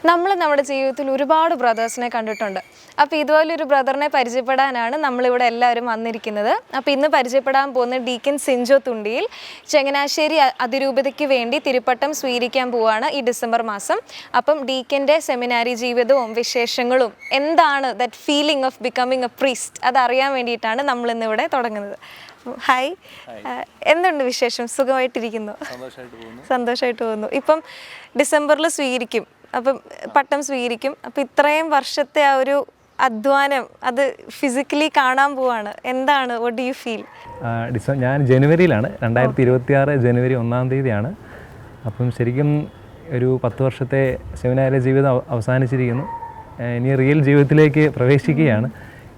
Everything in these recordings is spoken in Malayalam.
നമ്മൾ നമ്മുടെ ജീവിതത്തിൽ ഒരുപാട് ബ്രദേഴ്സിനെ കണ്ടിട്ടുണ്ട്. അപ്പോൾ ഇതുപോലൊരു ബ്രദറിനെ പരിചയപ്പെടാനാണ് നമ്മളിവിടെ എല്ലാവരും വന്നിരിക്കുന്നത്. അപ്പോൾ ഇന്ന് പരിചയപ്പെടാൻ പോകുന്ന ഡീക്കൻ സിഞ്ചോ തുണ്ടിയിൽ ചങ്ങനാശ്ശേരി അതിരൂപതയ്ക്ക് വേണ്ടി തിരുപ്പട്ടം സ്വീകരിക്കാൻ പോവുകയാണ് ഈ ഡിസംബർ മാസം. അപ്പം ഡീക്കൻ്റെ സെമിനാരി ജീവിതവും വിശേഷങ്ങളും എന്താണ് that feeling of becoming A priest അതറിയാൻ വേണ്ടിയിട്ടാണ് നമ്മളിന്നിവിടെ തുടങ്ങുന്നത്. ഹായ്, എന്തുണ്ട് വിശേഷം? സുഖമായിട്ടിരിക്കുന്നു? സന്തോഷമായിട്ട് പോകുന്നു. ഇപ്പം ഡിസംബറിൽ സ്വീകരിക്കും, അപ്പം പട്ടം സ്വീകരിക്കും. അപ്പം ഇത്രയും വർഷത്തെ ആ ഒരു അധ്വാനം അത് ഫിസിക്കലി കാണാൻ പോവാണ്. എന്താണ്, വാട്ട് ഡു യു ഫീൽ? ഞാൻ ജനുവരിയിലാണ്, 2026 ജനുവരി 1-ാം തീയതിയാണ്. അപ്പം ശരിക്കും ഒരു 10 വർഷത്തെ സെമിനാരി ജീവിതം അവസാനിച്ചിരിക്കുന്നു. ഇനി റിയൽ ജീവിതത്തിലേക്ക് പ്രവേശിക്കുകയാണ്.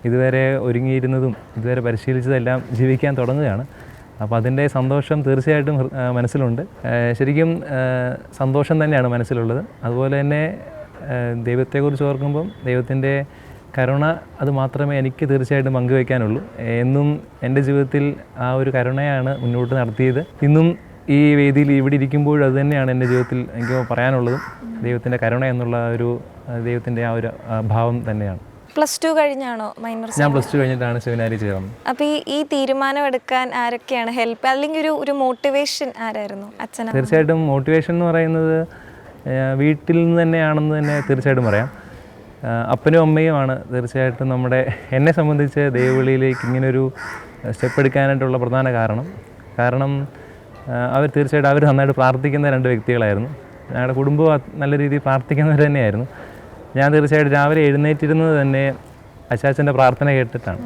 ഇതുവരെ ഒരുങ്ങിയിരുന്നതും ഇതുവരെ പരിശീലിച്ചതെല്ലാം ജീവിക്കാൻ തുടങ്ങുകയാണ്. അപ്പോൾ അതിൻ്റെ സന്തോഷം തീർച്ചയായിട്ടും മനസ്സിലുണ്ട്. ശരിക്കും സന്തോഷം തന്നെയാണ് മനസ്സിലുള്ളത്. അതുപോലെ തന്നെ ദൈവത്തെക്കുറിച്ച് ഓർക്കുമ്പം ദൈവത്തിൻ്റെ കരുണ അത് മാത്രമേ എനിക്ക് തീർച്ചയായിട്ടും പങ്കുവയ്ക്കാനുള്ളൂ. എന്നും എൻ്റെ ജീവിതത്തിൽ ആ ഒരു കരുണയാണ് മുന്നോട്ട് നടത്തിയത്. ഇന്നും ഈ വേദിയിൽ ഇവിടെ ഇരിക്കുമ്പോഴും അത് തന്നെയാണ് എൻ്റെ ജീവിതത്തിൽ എനിക്ക് പറയാനുള്ളതും. ദൈവത്തിൻ്റെ കരുണ എന്നുള്ള ഒരു ദൈവത്തിൻ്റെ ആ ഒരു ഭാവം തന്നെയാണ്. +2 കഴിഞ്ഞാണോ മൈനർ? ഞാൻ +2 കഴിഞ്ഞിട്ടാണ് സെമിനാരി ചേർന്നത്. അപ്പോൾ ഈ തീരുമാനം എടുക്കാൻ ആരൊക്കെയാണ് ഹെൽപ്പ്, അല്ലെങ്കിൽ ഒരു മോട്ടിവേഷൻ ആരായിരുന്നു? അച്ഛനാ? തീർച്ചയായിട്ടും മോട്ടിവേഷൻ എന്ന് പറയുന്നത് വീട്ടിൽ നിന്ന് തന്നെയാണെന്ന് തന്നെ തീർച്ചയായിട്ടും പറയാം. അപ്പനും അമ്മയുമാണ് തീർച്ചയായിട്ടും എന്നെ സംബന്ധിച്ച് ദൈവവിളിയിലേക്ക് ഇങ്ങനൊരു സ്റ്റെപ്പ് എടുക്കാനായിട്ടുള്ള പ്രധാന കാരണം അവർ തീർച്ചയായിട്ടും അവർ നന്നായിട്ട് പ്രാർത്ഥിക്കുന്ന 2 വ്യക്തികളായിരുന്നു. ഞങ്ങളുടെ കുടുംബം നല്ല രീതിയിൽ പ്രാർത്ഥിക്കുന്നവർ തന്നെയായിരുന്നു. ഞാൻ തീർച്ചയായിട്ടും രാവിലെ എഴുന്നേറ്റിരുന്നത് തന്നെ അച്ചാച്ചൻ്റെ പ്രാർത്ഥന കേട്ടിട്ടാണ്.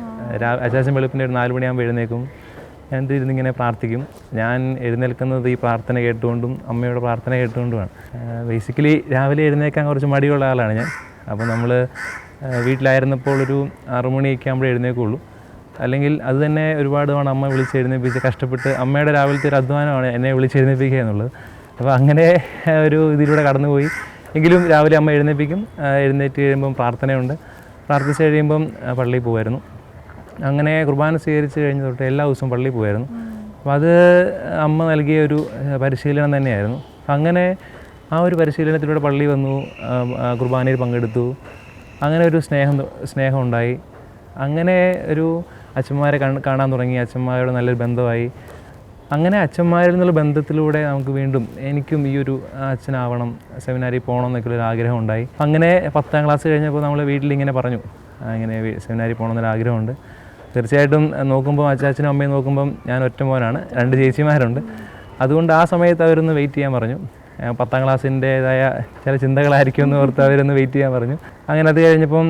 അച്ചാച്ചൻ വെളുപ്പിൻ്റെ ഒരു 4 മണിയാകുമ്പോൾ എഴുന്നേക്കും. ഞാൻ ഇരുന്നിങ്ങനെ പ്രാർത്ഥിക്കും. ഞാൻ എഴുന്നേൽക്കുന്നത് ഈ പ്രാർത്ഥന കേട്ടുകൊണ്ടും അമ്മയുടെ പ്രാർത്ഥന കേട്ടുകൊണ്ടുമാണ്. ബേസിക്കലി രാവിലെ എഴുന്നേൽക്കാൻ കുറച്ച് മടിയുള്ള ആളാണ് ഞാൻ. അപ്പോൾ നമ്മൾ വീട്ടിലായിരുന്നപ്പോൾ ഒരു 6 മണിയൊക്കെ ആകുമ്പോൾ എഴുന്നേൽക്കുള്ളൂ. അല്ലെങ്കിൽ അത് തന്നെ ഒരുപാട് തവണ അമ്മ വിളിച്ച് എഴുന്നേൽപ്പിച്ച് കഷ്ടപ്പെട്ട് അമ്മയുടെ രാവിലത്തെ ഒരു അധ്വാനമാണ് എന്നെ വിളിച്ച് എഴുന്നേൽപ്പിക്കുക എന്നുള്ളത്. അപ്പോൾ അങ്ങനെ ഒരു ഇതിലൂടെ കടന്നുപോയി. എങ്കിലും രാവിലെ അമ്മ എഴുന്നേൽപ്പിക്കും. എഴുന്നേറ്റ് കഴിയുമ്പം പ്രാർത്ഥനയുണ്ട്. പ്രാർത്ഥിച്ച് കഴിയുമ്പം പള്ളിയിൽ പോകുമായിരുന്നു. അങ്ങനെ കുർബാന സ്വീകരിച്ച് കഴിഞ്ഞ തൊട്ട് എല്ലാ ദിവസവും പള്ളിയിൽ പോകുമായിരുന്നു. അപ്പോൾ അത് അമ്മ നൽകിയ ഒരു പരിശീലനം തന്നെയായിരുന്നു. അങ്ങനെ ആ ഒരു പരിശീലനത്തിലൂടെ പള്ളി വന്നു, കുർബാനയിൽ പങ്കെടുത്തു. അങ്ങനെ ഒരു സ്നേഹം ഉണ്ടായി. അങ്ങനെ ഒരു അച്ഛന്മാരെ കാണാൻ തുടങ്ങി. അച്ഛന്മാരോട് നല്ലൊരു ബന്ധമായി. അങ്ങനെ അച്ഛന്മാരിൽ നിന്നുള്ള ബന്ധത്തിലൂടെ നമുക്ക് വീണ്ടും എനിക്കും ഈ ഒരു അച്ഛനാവണം, സെമിനാരിൽ പോകണം എന്നൊക്കെയുള്ളൊരു ആഗ്രഹം ഉണ്ടായി. അങ്ങനെ 10ാം ക്ലാസ് കഴിഞ്ഞപ്പോൾ നമ്മൾ വീട്ടിലിങ്ങനെ പറഞ്ഞു, ഇങ്ങനെ സെമിനാരിൽ പോകണമെന്നൊരു ആഗ്രഹമുണ്ട്. തീർച്ചയായിട്ടും നോക്കുമ്പോൾ അച്ചാച്ചനും അമ്മയും നോക്കുമ്പം ഞാൻ ഒറ്റ മോനാണ്, 2 ചേച്ചിമാരുണ്ട്. അതുകൊണ്ട് ആ സമയത്ത് അവരൊന്ന് വെയിറ്റ് ചെയ്യാൻ പറഞ്ഞു. 10ാം ക്ലാസ്സിൻ്റേതായ ചില ചിന്തകളായിരിക്കും എന്ന് ഓർത്ത് അവരൊന്ന് വെയിറ്റ് ചെയ്യാൻ പറഞ്ഞു. അങ്ങനെ അത് കഴിഞ്ഞപ്പം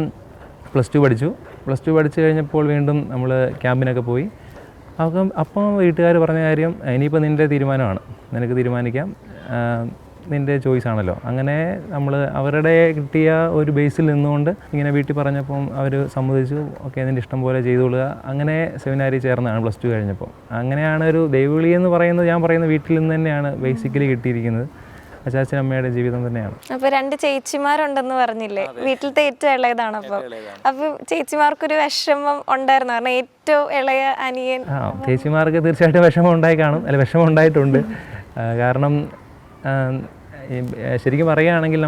+2 പഠിച്ചു. +2 പഠിച്ചു കഴിഞ്ഞപ്പോൾ വീണ്ടും നമ്മൾ ക്യാമ്പിനൊക്കെ പോയി. അപ്പം വീട്ടുകാർ പറഞ്ഞ കാര്യം, ഇനിയിപ്പോൾ നിൻ്റെ തീരുമാനമാണ്, നിനക്ക് തീരുമാനിക്കാം, നിൻ്റെ ചോയ്സ് ആണല്ലോ. അങ്ങനെ നമ്മൾ അവരുടെ കിട്ടിയ ഒരു ബേസിൽ നിന്നുകൊണ്ട് ഇങ്ങനെ വീട്ടിൽ പറഞ്ഞപ്പം അവർ സമ്മതിച്ചു. ഓക്കെ, നിൻ്റെ ഇഷ്ടം പോലെ ചെയ്തുകൊള്ളുക. അങ്ങനെ സെമിനാരി ചേർന്നതാണ് +2 കഴിഞ്ഞപ്പോൾ. അങ്ങനെയാണ് ഒരു ദൈവവിളി എന്ന് പറയുന്നത്. ഞാൻ പറയുന്ന വീട്ടിൽ നിന്ന് തന്നെയാണ് ബേസിക്കലി കിട്ടിയിരിക്കുന്നത്. അച്ചാച്ചൻ അമ്മയുടെ ജീവിതം തന്നെയാണ്. അപ്പോൾ 2 ചേച്ചിമാരുണ്ടെന്ന് പറഞ്ഞില്ലേ, വീട്ടിലത്തെ ഏറ്റവും ഇളയതാണ്. അപ്പോൾ ചേച്ചിമാർക്കൊരു വിഷമം ഉണ്ടായിരുന്നു, കാരണം ഏറ്റവും ഇളയ അനിയൻ. ചേച്ചിമാർക്ക് തീർച്ചയായിട്ടും വിഷമം ഉണ്ടായി കാണും, വിഷമം ഉണ്ടായിട്ടുണ്ട്. കാരണം ശരിക്കും പറയുകയാണെങ്കിൽ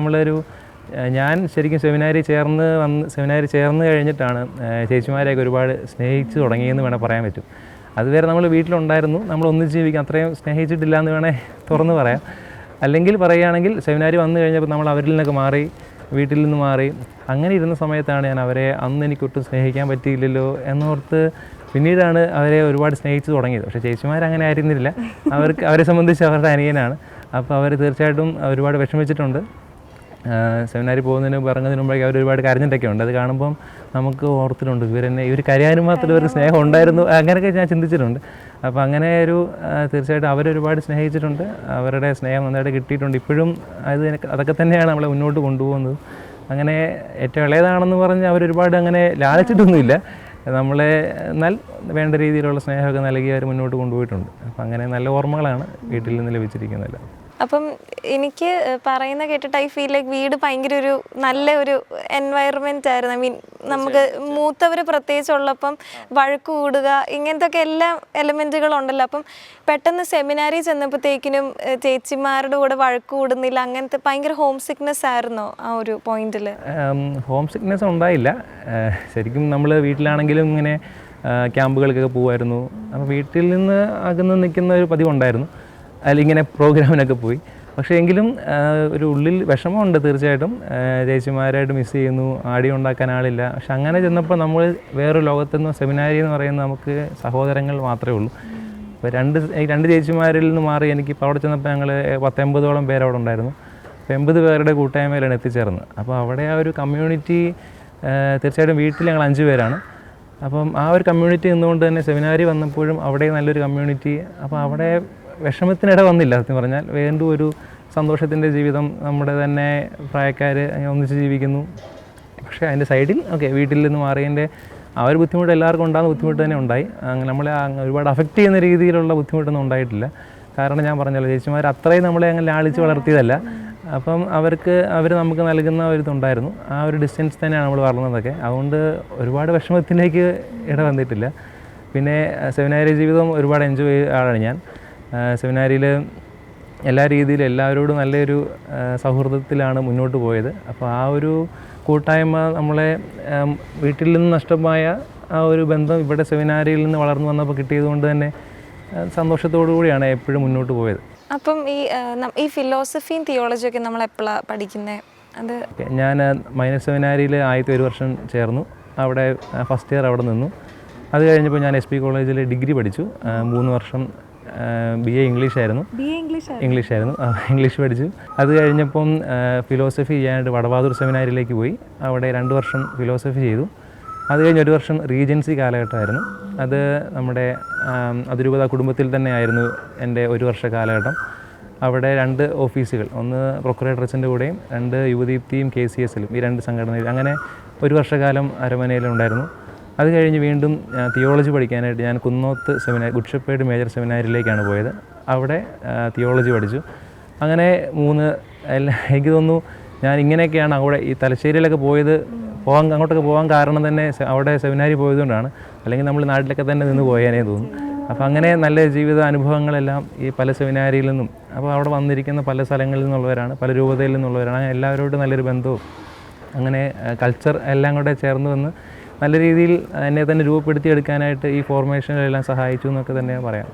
ഞാൻ ശരിക്കും സെമിനാരി ചേർന്ന് കഴിഞ്ഞിട്ടാണ് ചേച്ചിമാരെയൊക്കെ ഒരുപാട് സ്നേഹിച്ച് തുടങ്ങിയെന്ന് വേണേൽ പറയാൻ പറ്റും. അതുവരെ നമ്മൾ വീട്ടിലുണ്ടായിരുന്നു, നമ്മൾ ഒന്നിച്ച് ജീവിക്കാൻ അത്രയും സ്നേഹിച്ചിട്ടില്ല എന്ന് വേണേൽ തുറന്ന് പറയാം. അല്ലെങ്കിൽ പറയുകയാണെങ്കിൽ സെമിനാരി വന്നു കഴിഞ്ഞപ്പോൾ നമ്മൾ അവരിൽ നിന്നൊക്കെ മാറി, വീട്ടിൽ നിന്ന് മാറി. അങ്ങനെ ഇരുന്ന സമയത്താണ് ഞാൻ അവരെ അന്ന് എനിക്കൊട്ടും സ്നേഹിക്കാൻ പറ്റിയില്ലല്ലോ എന്നോർത്ത് പിന്നീടാണ് അവരെ ഒരുപാട് സ്നേഹിച്ച് തുടങ്ങിയത്. പക്ഷേ ചേച്ചിമാരങ്ങനെ ആയിരുന്നില്ല. അവരെ സംബന്ധിച്ച് അവരുടെ അനിയനാണ്. അപ്പോൾ അവർ തീർച്ചയായിട്ടും ഒരുപാട് വിഷമിച്ചിട്ടുണ്ട്. സെമിനാരി പോകുന്നതിന് പറഞ്ഞതിന് മുമ്പേ അവർ ഒരുപാട് കരഞ്ഞിട്ടൊക്കെ ഉണ്ട്. അത് കാണുമ്പം നമുക്ക് ഓർത്തിട്ടുണ്ട്, ഇവർ കരയാനും മാത്രം ഇവർക്ക് സ്നേഹം ഉണ്ടായിരുന്നു, അങ്ങനെയൊക്കെ ഞാൻ ചിന്തിച്ചിട്ടുണ്ട്. അപ്പോൾ അങ്ങനെ തീർച്ചയായിട്ടും അവരൊരുപാട് സ്നേഹിച്ചിട്ടുണ്ട്. അവരുടെ സ്നേഹം നന്നായിട്ട് കിട്ടിയിട്ടുണ്ട്. ഇപ്പോഴും അതൊക്കെ തന്നെയാണ് നമ്മളെ മുന്നോട്ട് കൊണ്ടുപോകുന്നത്. അങ്ങനെ ഏറ്റവും ഇളയതാണെന്ന് പറഞ്ഞ് അവരൊരുപാട് അങ്ങനെ ലാളിച്ചിട്ടൊന്നുമില്ല. നമ്മളെ വേണ്ട രീതിയിലുള്ള സ്നേഹമൊക്കെ നൽകി അവർ മുന്നോട്ട് കൊണ്ടുപോയിട്ടുണ്ട്. അപ്പം അങ്ങനെ നല്ല ഓർമ്മകളാണ് വീട്ടിൽ നിന്ന് ലഭിച്ചിരിക്കുന്നത്. അപ്പം എനിക്ക് പറയുന്ന കേട്ടിട്ട് ഐ ഫീൽ ലൈക്ക് വീട് ഭയങ്കര ഒരു നല്ല ഒരു എൻവയറമെൻ്റ് ആയിരുന്നു. ഐ മീൻ നമുക്ക് മൂത്തവർ പ്രത്യേകിച്ച് ഉള്ളപ്പം വഴക്ക് കൂടുക ഇങ്ങനത്തെ ഒക്കെ എല്ലാ എലമെൻറ്റുകളുണ്ടല്ലോ. അപ്പം പെട്ടെന്ന് സെമിനാരി ചെന്നപ്പോഴത്തേക്കിനും ചേച്ചിമാരുടെ കൂടെ വഴക്ക് കൂടുന്നില്ല, അങ്ങനത്തെ ഭയങ്കര ഹോം സിക്നെസ് ആയിരുന്നോ ആ ഒരു പോയിന്റിൽ? ഹോം സിക്നെസ് ഉണ്ടായില്ല. ശരിക്കും നമ്മൾ വീട്ടിലാണെങ്കിലും ഇങ്ങനെ ക്യാമ്പുകൾക്കൊക്കെ പോകുമായിരുന്നു. അപ്പോൾ വീട്ടിൽ നിന്ന് അകന്ന് നിൽക്കുന്ന ഒരു പതിവുണ്ടായിരുന്നു. അതിലിങ്ങനെ പ്രോഗ്രാമിനൊക്കെ പോയി. പക്ഷേ എങ്കിലും ഒരു ഉള്ളിൽ വിഷമമുണ്ട് തീർച്ചയായിട്ടും. ചേച്ചിമാരായിട്ട് മിസ് ചെയ്യുന്നു, ആടി ഉണ്ടാക്കാൻ ആളില്ല. പക്ഷെ അങ്ങനെ ചെന്നപ്പോൾ നമ്മൾ വേറൊരു ലോകത്തുനിന്ന് സെമിനാരി എന്ന് പറയുന്നത് നമുക്ക് സഹോദരങ്ങൾ മാത്രമേ ഉള്ളൂ. അപ്പോൾ രണ്ട് ചേച്ചിമാരിൽ നിന്ന് മാറി എനിക്കിപ്പോൾ അവിടെ ചെന്നപ്പോൾ ഞങ്ങൾ 80-ഓളം പേര് അവിടെ ഉണ്ടായിരുന്നു. അപ്പോൾ 80 പേരുടെ കൂട്ടായ്മയിലാണ് എത്തിച്ചേർന്നത്. അപ്പോൾ അവിടെ ആ ഒരു കമ്മ്യൂണിറ്റി തീർച്ചയായിട്ടും വീട്ടിൽ ഞങ്ങൾ 5 പേരാണ്. അപ്പം ആ ഒരു കമ്മ്യൂണിറ്റി നിന്നുകൊണ്ട് തന്നെ സെമിനാരി വന്നപ്പോഴും അവിടെ നല്ലൊരു കമ്മ്യൂണിറ്റി. അപ്പോൾ അവിടെ വിഷമത്തിനിട വന്നില്ല. സത്യം പറഞ്ഞാൽ വീണ്ടും ഒരു സന്തോഷത്തിൻ്റെ ജീവിതം, നമ്മുടെ തന്നെ പ്രായക്കാർ ഒന്നിച്ച് ജീവിക്കുന്നു. പക്ഷേ അതിൻ്റെ സൈഡിൽ വീട്ടിൽ നിന്ന് മാറിയതിൻ്റെ ആ ഒരു ബുദ്ധിമുട്ട് എല്ലാവർക്കും ഉണ്ടാകുന്ന ബുദ്ധിമുട്ട് തന്നെ ഉണ്ടായി. അങ്ങനെ നമ്മളെ ഒരുപാട് അഫക്റ്റ് ചെയ്യുന്ന രീതിയിലുള്ള ബുദ്ധിമുട്ടൊന്നും ഉണ്ടായിട്ടില്ല. കാരണം ഞാൻ പറഞ്ഞല്ലോ, ചേച്ചിമാർ അത്രയും നമ്മളെ അങ്ങനെ ലാളിച്ച് വളർത്തിയതല്ല. അപ്പം അവർ നമുക്ക് നൽകുന്ന ഒരു ഇതുണ്ടായിരുന്നു. ആ ഒരു ഡിസ്റ്റൻസ് തന്നെയാണ് നമ്മൾ വളർന്നതൊക്കെ. അതുകൊണ്ട് ഒരുപാട് വിഷമത്തിലേക്ക് ഇട വന്നിട്ടില്ല. പിന്നെ സെമിനാരി ജീവിതം ഒരുപാട് എൻജോയ് ആളാണ് ഞാൻ. സെമിനാരിയിൽ എല്ലാ രീതിയിലും എല്ലാവരോടും നല്ലൊരു സൗഹൃദത്തിലാണ് മുന്നോട്ട് പോയത്. അപ്പോൾ ആ ഒരു കൂട്ടായ്മ നമ്മളെ വീട്ടിൽ നിന്ന് നഷ്ടമായ ആ ഒരു ബന്ധം ഇവിടെ സെമിനാരിയിൽ നിന്ന് വളർന്നു വന്നപ്പോൾ കിട്ടിയതുകൊണ്ട് തന്നെ സന്തോഷത്തോടു കൂടിയാണ് എപ്പോഴും മുന്നോട്ട് പോയത്. അപ്പം ഈ ഫിലോസഫിയും തിയോളജിയൊക്കെ നമ്മൾ എപ്പോഴാണ് പഠിക്കുന്നത്? അത് ഞാൻ മൈനർ സെമിനാരിയിൽ ആദ്യത്തെ 1 വർഷം ചേർന്നു. അവിടെ ഫസ്റ്റ് ഇയർ അവിടെ നിന്നു. അത് കഴിഞ്ഞപ്പോൾ ഞാൻ SP കോളേജിൽ ഡിഗ്രി പഠിച്ചു. 3 വർഷം BA ഇംഗ്ലീഷായിരുന്നു. ഇംഗ്ലീഷ് പഠിച്ചു. അത് കഴിഞ്ഞപ്പം ഫിലോസഫി ചെയ്യാനായിട്ട് വടവാതൂർ സെമിനാരിയിലേക്ക് പോയി. അവിടെ 2 വർഷം ഫിലോസഫി ചെയ്തു. അത് കഴിഞ്ഞ് 1 വർഷം റീജൻസി കാലഘട്ടമായിരുന്നു. അത് നമ്മുടെ അതിരൂപത കുടുംബത്തിൽ തന്നെ ആയിരുന്നു എൻ്റെ 1 വർഷ കാലഘട്ടം. അവിടെ 2 ഓഫീസുകൾ, ഒന്ന് പ്രൊക്കുറേറ്ററസിൻ്റെ കൂടെയും 2 യുവദീപ്തിയും KCSലും, ഈ 2 സംഘടനയിൽ അങ്ങനെ 1 വർഷക്കാലം അരമനയിലുണ്ടായിരുന്നു. അത് കഴിഞ്ഞ് വീണ്ടും തിയോളജി പഠിക്കാനായിട്ട് ഞാൻ കുന്നോത്ത് സെമിനാരി, ഗുഡ് ഷെപ്പേർഡ് മേജർ സെമിനാരിയിലേക്കാണ് പോയത്. അവിടെ തിയോളജി പഠിച്ചു. അങ്ങനെ എനിക്ക് തോന്നുന്നു ഞാൻ ഇങ്ങനെയൊക്കെയാണ് അവിടെ ഈ തലശ്ശേരിയിലൊക്കെ പോയത്. അങ്ങോട്ടൊക്കെ പോകാൻ കാരണം തന്നെ അവിടെ സെമിനാരി പോയതുകൊണ്ടാണ്. അല്ലെങ്കിൽ നമ്മൾ നാട്ടിലൊക്കെ തന്നെ നിന്ന് പോയാനേ തോന്നും. അപ്പോൾ അങ്ങനെ നല്ല ജീവിത അനുഭവങ്ങളെല്ലാം ഈ പല സെമിനാരിയിൽ നിന്നും, അപ്പോൾ അവിടെ വന്നിരിക്കുന്ന പല സ്ഥലങ്ങളിൽ നിന്നുള്ളവരാണ്, പല രൂപതയിൽ നിന്നുള്ളവരാണ്. അങ്ങനെ എല്ലാവരോടും നല്ലൊരു ബന്ധവും അങ്ങനെ കൾച്ചർ എല്ലാം കൂടെ ചേർന്ന് വന്ന് നല്ല രീതിയിൽ എന്നെ തന്നെ രൂപപ്പെടുത്തിയെടുക്കാനായിട്ട് ഈ ഫോർമേഷനിലെല്ലാം സഹായിച്ചു എന്നൊക്കെ തന്നെ പറയാം.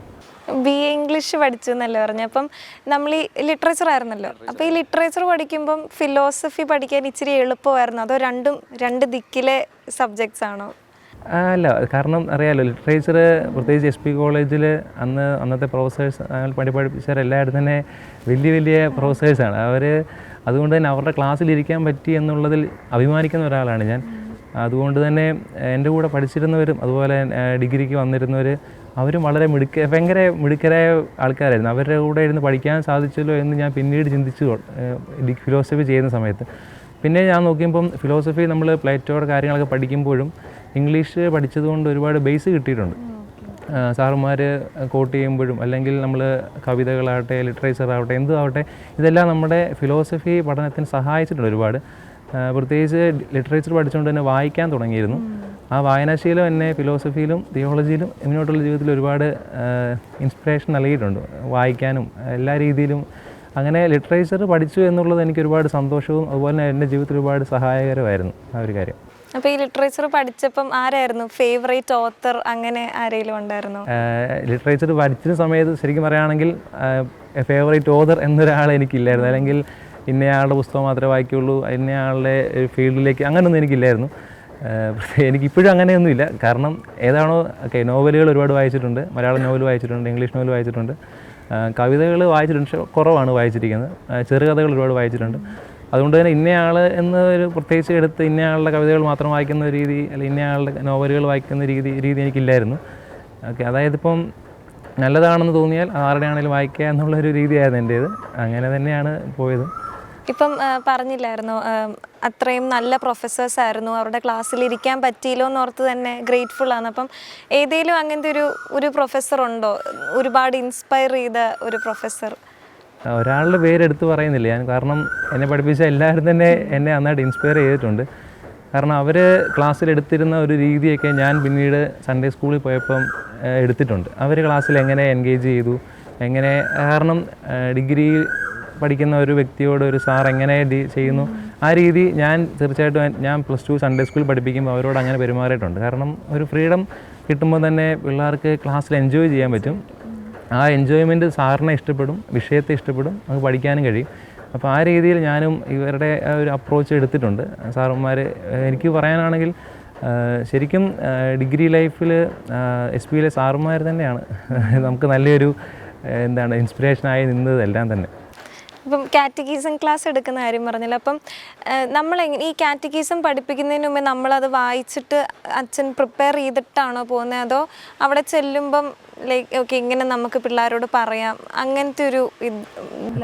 BA ഇംഗ്ലീഷ് പഠിച്ചു എന്നല്ലേ പറഞ്ഞു. അപ്പം നമ്മൾ ഈ ലിറ്ററേച്ചർ ആയിരുന്നല്ലോ. അപ്പോൾ ഈ ലിറ്ററേച്ചർ പഠിക്കുമ്പം ഫിലോസഫി പഠിക്കാൻ ഇച്ചിരി എളുപ്പമായിരുന്നു, അതോ രണ്ട് ദിക്കിലെ സബ്ജക്ട്സ് ആണോ? അല്ല, കാരണം അറിയാമല്ലോ, ലിറ്ററേച്ചർ പ്രത്യേകിച്ച് SP കോളേജിൽ അന്നത്തെ പ്രൊഫസേഴ്സ് പഠിപ്പിച്ചവരെല്ലാവരും തന്നെ വലിയ പ്രൊഫസേഴ്സാണ്. അതുകൊണ്ട് തന്നെ അവരുടെ ക്ലാസ്സിലിരിക്കാൻ പറ്റി എന്നുള്ളതിൽ അഭിമാനിക്കുന്ന ഒരാളാണ് ഞാൻ. അതുകൊണ്ട് തന്നെ എൻ്റെ കൂടെ പഠിച്ചിരുന്നവരും അതുപോലെ ഡിഗ്രിക്ക് വന്നിരുന്നവർ അവരും വളരെ ഭയങ്കര മിടുക്കരായ ആൾക്കാരായിരുന്നു. അവരുടെ കൂടെ ഇരുന്ന് പഠിക്കാൻ സാധിച്ചല്ലോ എന്ന് ഞാൻ പിന്നീട് ചിന്തിച്ചു ഫിലോസഫി ചെയ്യുന്ന സമയത്ത്. പിന്നെ ഞാൻ നോക്കിയപ്പം ഫിലോസഫി നമ്മൾ പ്ലേറ്റോയുടെ കാര്യങ്ങളൊക്കെ പഠിക്കുമ്പോഴും ഇംഗ്ലീഷ് പഠിച്ചതുകൊണ്ട് ഒരുപാട് ബേസ് കിട്ടിയിട്ടുണ്ട്. സാറുമാർ കോട്ട് ചെയ്യുമ്പോഴും അല്ലെങ്കിൽ നമ്മൾ കവിതകളാവട്ടെ ലിറ്ററേച്ചർ ആവട്ടെ എന്തുമാവട്ടെ ഇതെല്ലാം നമ്മുടെ ഫിലോസഫി പഠനത്തിന് സഹായിച്ചിട്ടുണ്ട് ഒരുപാട്. പ്രത്യേകിച്ച് ലിറ്ററേച്ചർ പഠിച്ചുകൊണ്ട് തന്നെ വായിക്കാൻ തുടങ്ങിയിരുന്നു. ആ വായനാശീലം എന്നെ ഫിലോസഫിയിലും തിയോളജിയിലും മുന്നോട്ടുള്ള ജീവിതത്തിൽ ഒരുപാട് ഇൻസ്പിറേഷൻ നൽകിയിട്ടുണ്ട്, വായിക്കാനും എല്ലാ രീതിയിലും. അങ്ങനെ ലിറ്ററേച്ചർ പഠിച്ചു എന്നുള്ളത് എനിക്ക് ഒരുപാട് സന്തോഷവും അതുപോലെ തന്നെ എൻ്റെ ജീവിതത്തിൽ ഒരുപാട് സഹായകരമായിരുന്നു ആ ഒരു കാര്യം. അപ്പോൾ ഈ ലിറ്ററേച്ചർ പഠിച്ചപ്പം ആരായിരുന്നു ഫേവറേറ്റ് ഓത്തർ, അങ്ങനെ ആരെങ്കിലും ഉണ്ടായിരുന്നോ? ലിറ്ററേച്ചർ പഠിച്ചിരുന്ന സമയത്ത് ശരിക്കും പറയുകയാണെങ്കിൽ ഫേവറേറ്റ് ഓതർ എന്നൊരാൾ എനിക്കില്ലായിരുന്നു. അല്ലെങ്കിൽ ഇന്നയാളുടെ പുസ്തകം മാത്രമേ വായിക്കുള്ളൂ, ഇന്നയാളുടെ ഫീൽഡിലേക്ക് അങ്ങനെയൊന്നും എനിക്കില്ലായിരുന്നു. എനിക്കിപ്പോഴും അങ്ങനെയൊന്നുമില്ല. കാരണം ഏതാണോ നോവലുകൾ ഒരുപാട് വായിച്ചിട്ടുണ്ട്, മലയാളം നോവൽ വായിച്ചിട്ടുണ്ട്, ഇംഗ്ലീഷ് നോവൽ വായിച്ചിട്ടുണ്ട്, കവിതകൾ വായിച്ചിട്ടുണ്ട്, പക്ഷേ കുറവാണ് വായിച്ചിരിക്കുന്നത്. ചെറുകഥകൾ ഒരുപാട് വായിച്ചിട്ടുണ്ട്. അതുകൊണ്ട് തന്നെ ഇന്നയാൾ എന്നൊരു പ്രത്യേകിച്ച് എടുത്ത് ഇന്നയാളുടെ കവിതകൾ മാത്രം വായിക്കുന്ന രീതി അല്ലെങ്കിൽ ഇന്നയാളുടെ നോവലുകൾ വായിക്കുന്ന രീതി എനിക്കില്ലായിരുന്നു. അതായത് ഇപ്പം നല്ലതാണെന്ന് തോന്നിയാൽ ആരുടെ ആണെങ്കിലും വായിക്കുക എന്നുള്ളൊരു രീതിയായിരുന്നു എൻ്റേത്. അങ്ങനെ തന്നെയാണ് പോയത്. ഇപ്പം പറഞ്ഞില്ലായിരുന്നു അത്രയും നല്ല പ്രൊഫസേഴ്സ് ആയിരുന്നു, അവരുടെ ക്ലാസ്സിൽ ഇരിക്കാൻ പറ്റിയില്ലോ എന്നോർത്ത് തന്നെ ഗ്രേറ്റ്ഫുൾ ആണ്. അപ്പം ഏതെങ്കിലും അങ്ങനത്തെ ഒരു പ്രൊഫസർ ഉണ്ടോ ഒരുപാട് ഇൻസ്പയർ ചെയ്ത ഒരു പ്രൊഫസർ? ഒരാളുടെ പേരെടുത്ത് പറയുന്നില്ല ഞാൻ, കാരണം എന്നെ പഠിപ്പിച്ച എല്ലാവരും തന്നെ എന്നെ നന്നായിട്ട് ഇൻസ്പയർ ചെയ്തിട്ടുണ്ട്. കാരണം അവർ ക്ലാസ്സിലെടുത്തിരുന്ന ഒരു രീതിയൊക്കെ ഞാൻ പിന്നീട് സൺഡേ സ്കൂളിൽ പോയപ്പം എടുത്തിട്ടുണ്ട്. അവർ ക്ലാസ്സിൽ എങ്ങനെ എൻഗേജ് ചെയ്തു, എങ്ങനെ, കാരണം ഡിഗ്രി പഠിക്കുന്ന ഒരു വ്യക്തിയോട് ഒരു സാർ എങ്ങനെ ചെയ്യുന്നു ആ രീതി ഞാൻ തീർച്ചയായിട്ടും ഞാൻ +2 സൺഡേ സ്കൂളിൽ പഠിപ്പിക്കുമ്പോൾ അവരോട് അങ്ങനെ പെരുമാറിയിട്ടുണ്ട്. കാരണം ഒരു ഫ്രീഡം കിട്ടുമ്പോൾ തന്നെ പിള്ളേർക്ക് ക്ലാസ്സിൽ എൻജോയ് ചെയ്യാൻ പറ്റും. ആ എൻജോയ്മെൻറ്റ് സാറിനെ ഇഷ്ടപ്പെടും, വിഷയത്തെ ഇഷ്ടപ്പെടും, നമുക്ക് പഠിക്കാനും കഴിയും. അപ്പോൾ ആ രീതിയിൽ ഞാനും ഇവരുടെ ഒരു അപ്രോച്ച് എടുത്തിട്ടുണ്ട്. സാറന്മാർ എനിക്ക് പറയാനാണെങ്കിൽ ശരിക്കും ഡിഗ്രി ലൈഫിൽ SP സാറന്മാർ തന്നെയാണ് നമുക്ക് നല്ലൊരു ഇൻസ്പിറേഷനായി നിന്നതെല്ലാം തന്നെ. ഇപ്പം കാറ്റഗീസം ക്ലാസ് എടുക്കുന്ന കാര്യം പറഞ്ഞല്ലോ, അപ്പം ഈ കാറ്റഗീസം പഠിപ്പിക്കുന്നതിന് മുമ്പേ നമ്മളത് വായിച്ചിട്ട് അച്ഛൻ പ്രിപ്പയർ ചെയ്തിട്ടാണോ പോകുന്നത്, അതോ അവിടെ ചെല്ലുമ്പം ലൈക്ക് ഓക്കെ ഇങ്ങനെ നമുക്ക് പിള്ളേരോട് പറയാം അങ്ങനത്തെ ഒരു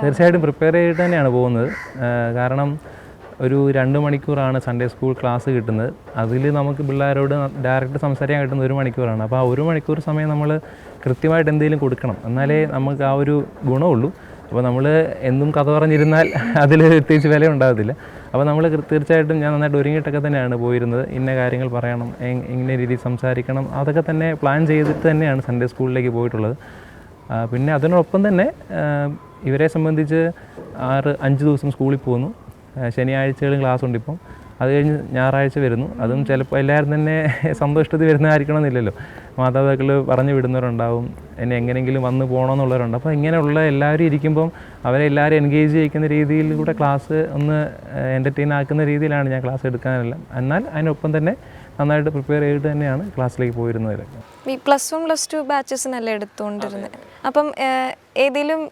തീർച്ചയായിട്ടും പ്രിപ്പയർ ചെയ്തിട്ട് തന്നെയാണ് പോകുന്നത്. കാരണം ഒരു 2 മണിക്കൂറാണ് സൺഡേ സ്കൂൾ ക്ലാസ് കിട്ടുന്നത്. അതിൽ നമുക്ക് പിള്ളേരോട് ഡയറക്റ്റ് സംസാരിക്കാൻ കിട്ടുന്നത് 1 മണിക്കൂറാണ്. അപ്പോൾ ആ 1 മണിക്കൂർ സമയം നമ്മൾ കൃത്യമായിട്ട് എന്തെങ്കിലും കൊടുക്കണം, എന്നാലേ നമുക്ക് ആ ഒരു ഗുണമുള്ളൂ. അപ്പോൾ നമ്മൾ എന്നും കഥ പറഞ്ഞിരുന്നാൽ അതിൽ പ്രത്യേകിച്ച് വില ഉണ്ടാകത്തില്ല. അപ്പോൾ നമ്മൾ തീർച്ചയായിട്ടും ഞാൻ നന്നായിട്ട് ഒരുങ്ങിയിട്ടൊക്കെ തന്നെയാണ് പോയിരുന്നത്. ഇന്ന കാര്യങ്ങൾ പറയണം, ഇന്ന രീതിയിൽ സംസാരിക്കണം, അതൊക്കെ തന്നെ പ്ലാൻ ചെയ്തിട്ട് തന്നെയാണ് സൺഡേ സ്കൂളിലേക്ക് പോയിട്ടുള്ളത്. പിന്നെ അതിനോടൊപ്പം തന്നെ ഇവരെ സംബന്ധിച്ച് 5 ദിവസം സ്കൂളിൽ പോകുന്നു, ശനിയാഴ്ചകളും ക്ലാസ് ഉണ്ട്. ഇപ്പം അത് കഴിഞ്ഞ് ഞായറാഴ്ച വരുന്നു. അതും ചിലപ്പോൾ എല്ലാവരും തന്നെ സന്തോഷത്തിൽ വരുന്നതായിരിക്കണമെന്നില്ലല്ലോ. മാതാപിതാക്കൾ പറഞ്ഞു വിടുന്നവരുണ്ടാവും, എന്നെ എങ്ങനെയെങ്കിലും വന്ന് പോകണമെന്നുള്ളവരുണ്ട്. അപ്പോൾ ഇങ്ങനെയുള്ള എല്ലാവരും ഇരിക്കുമ്പം അവരെ എല്ലാവരും എൻഗേജ് ചെയ്യിക്കുന്ന രീതിയിൽ കൂടെ ക്ലാസ് ഒന്ന് എൻ്റർടൈൻ ആക്കുന്ന രീതിയിലാണ് ഞാൻ ക്ലാസ് എടുക്കാനെല്ലാം. എന്നാൽ അതിനൊപ്പം തന്നെ നന്നായിട്ട് പ്രിപ്പയർ ചെയ്തിട്ട് തന്നെയാണ് ക്ലാസ്സിലേക്ക് പോയിരുന്നത്. ഈ +1 +2 ബാച്ചസിനല്ലേ എടുത്തുകൊണ്ടിരുന്നത്. അപ്പം ഏതെങ്കിലും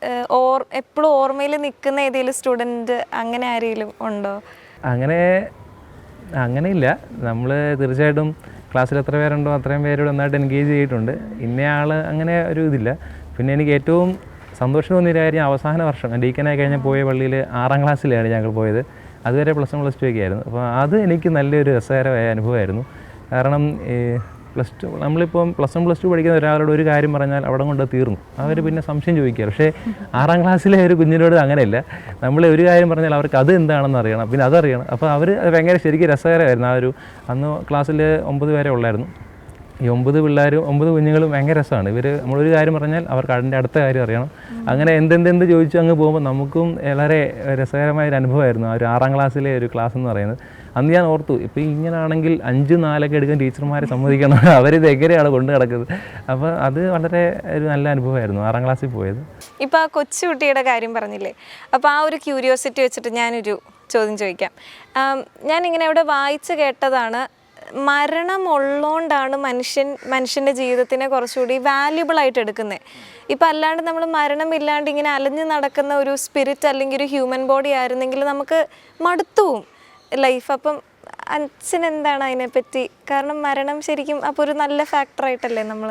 എപ്പോഴും ഓർമ്മയിൽ നിൽക്കുന്ന ഏതെങ്കിലും സ്റ്റുഡൻറ്റ് അങ്ങനെ ആരെങ്കിലും ഉണ്ടോ? അങ്ങനെയില്ല. നമ്മൾ തീർച്ചയായിട്ടും ക്ലാസ്സിൽ എത്ര പേരുണ്ടോ അത്രയും പേരോട് നന്നായിട്ട് എൻഗേജ് ചെയ്തിട്ടുണ്ട്. ഇന്നയാൾ അങ്ങനെ ഒരു ഇതില്ല. പിന്നെ എനിക്ക് ഏറ്റവും സന്തോഷം തോന്നിയ കാര്യം അവസാന വർഷം ഡീക്കനായി കഴിഞ്ഞാൽ പോയ പള്ളിയിൽ 6ാം ക്ലാസ്സിലാണ് ഞങ്ങൾ പോയത്. അതുവരെ +1 +2 ഒക്കെ ആയിരുന്നു. അപ്പോൾ അത് എനിക്ക് നല്ലൊരു രസകരമായ അനുഭവമായിരുന്നു. കാരണം +2 നമ്മളിപ്പം +1 +2 പഠിക്കുന്ന ഒരാളോട് ഒരു കാര്യം പറഞ്ഞാൽ അവിടെ കൊണ്ട് തീർന്നു, അവർ പിന്നെ സംശയം ചോദിക്കുക. പക്ഷേ 6ാം ക്ലാസ്സിലെ ഒരു കുഞ്ഞിനോട് അങ്ങനെയല്ല. നമ്മൾ ഒരു കാര്യം പറഞ്ഞാൽ അവർക്ക് അത് എന്താണെന്ന് അറിയണം, പിന്നെ അതറിയണം. അപ്പോൾ അവർ ഭയങ്കര ശരിക്കും രസകരമായിരുന്നു. അന്ന് ക്ലാസ്സിൽ 9 പേരെ ഉള്ളായിരുന്നു. ഈ 9 പിള്ളേരും 9 കുഞ്ഞുങ്ങളും ഭയങ്കര രസമാണ്. നമ്മളൊരു കാര്യം പറഞ്ഞാൽ അവർക്ക് അതിൻ്റെ അടുത്ത കാര്യം അറിയണം. അങ്ങനെ എന്തെന്ത് ചോദിച്ചു അങ്ങ് പോകുമ്പോൾ നമുക്കും വളരെ രസകരമായൊരു അനുഭവമായിരുന്നു ആ ഒരു 6ാം ക്ലാസ്സിലെ ഒരു ക്ലാസ് എന്ന് പറയുന്നത്. അന്ന് ഞാൻ ഓർത്തു, ഇപ്പോൾ ഇങ്ങനെയാണെങ്കിൽ 5, 4 എടുക്കാൻ ടീച്ചർമാരെ സമ്മതിക്കണം, അവരിത് എങ്ങനെയാണ് കൊണ്ട് കിടക്കുന്നത്. അപ്പോൾ അത് വളരെ ഒരു നല്ല അനുഭവമായിരുന്നു 6ാം ക്ലാസ്സിൽ പോയത്. ഇപ്പോൾ ആ കൊച്ചുകുട്ടിയുടെ കാര്യം പറഞ്ഞില്ലേ, അപ്പോൾ ആ ഒരു ക്യൂരിയോസിറ്റി വെച്ചിട്ട് ഞാനൊരു ചോദ്യം ചോദിക്കാം. ഞാനിങ്ങനെ ഇവിടെ വായിച്ച് കേട്ടതാണ്, മരണമുള്ളതുകൊണ്ടാണ് മനുഷ്യൻ്റെ ജീവിതത്തിനെ കുറച്ചുകൂടി വാല്യുബിൾ ആയിട്ട് എടുക്കുന്നത്. ഇപ്പം അല്ലാണ്ട് നമ്മൾ മരണമില്ലാണ്ട് ഇങ്ങനെ അലഞ്ഞു നടക്കുന്ന ഒരു സ്പിരിറ്റ് അല്ലെങ്കിൽ ഒരു ഹ്യൂമൻ ബോഡി ആയിരുന്നെങ്കിൽ നമുക്ക് മടുത്തുവും ലൈഫ്. അപ്പം അച്ഛൻ എന്താണ് അതിനെപ്പറ്റി? കാരണം മരണം ശരിക്കും അപ്പോൾ ഒരു നല്ല ഫാക്ടറായിട്ടല്ലേ നമ്മൾ.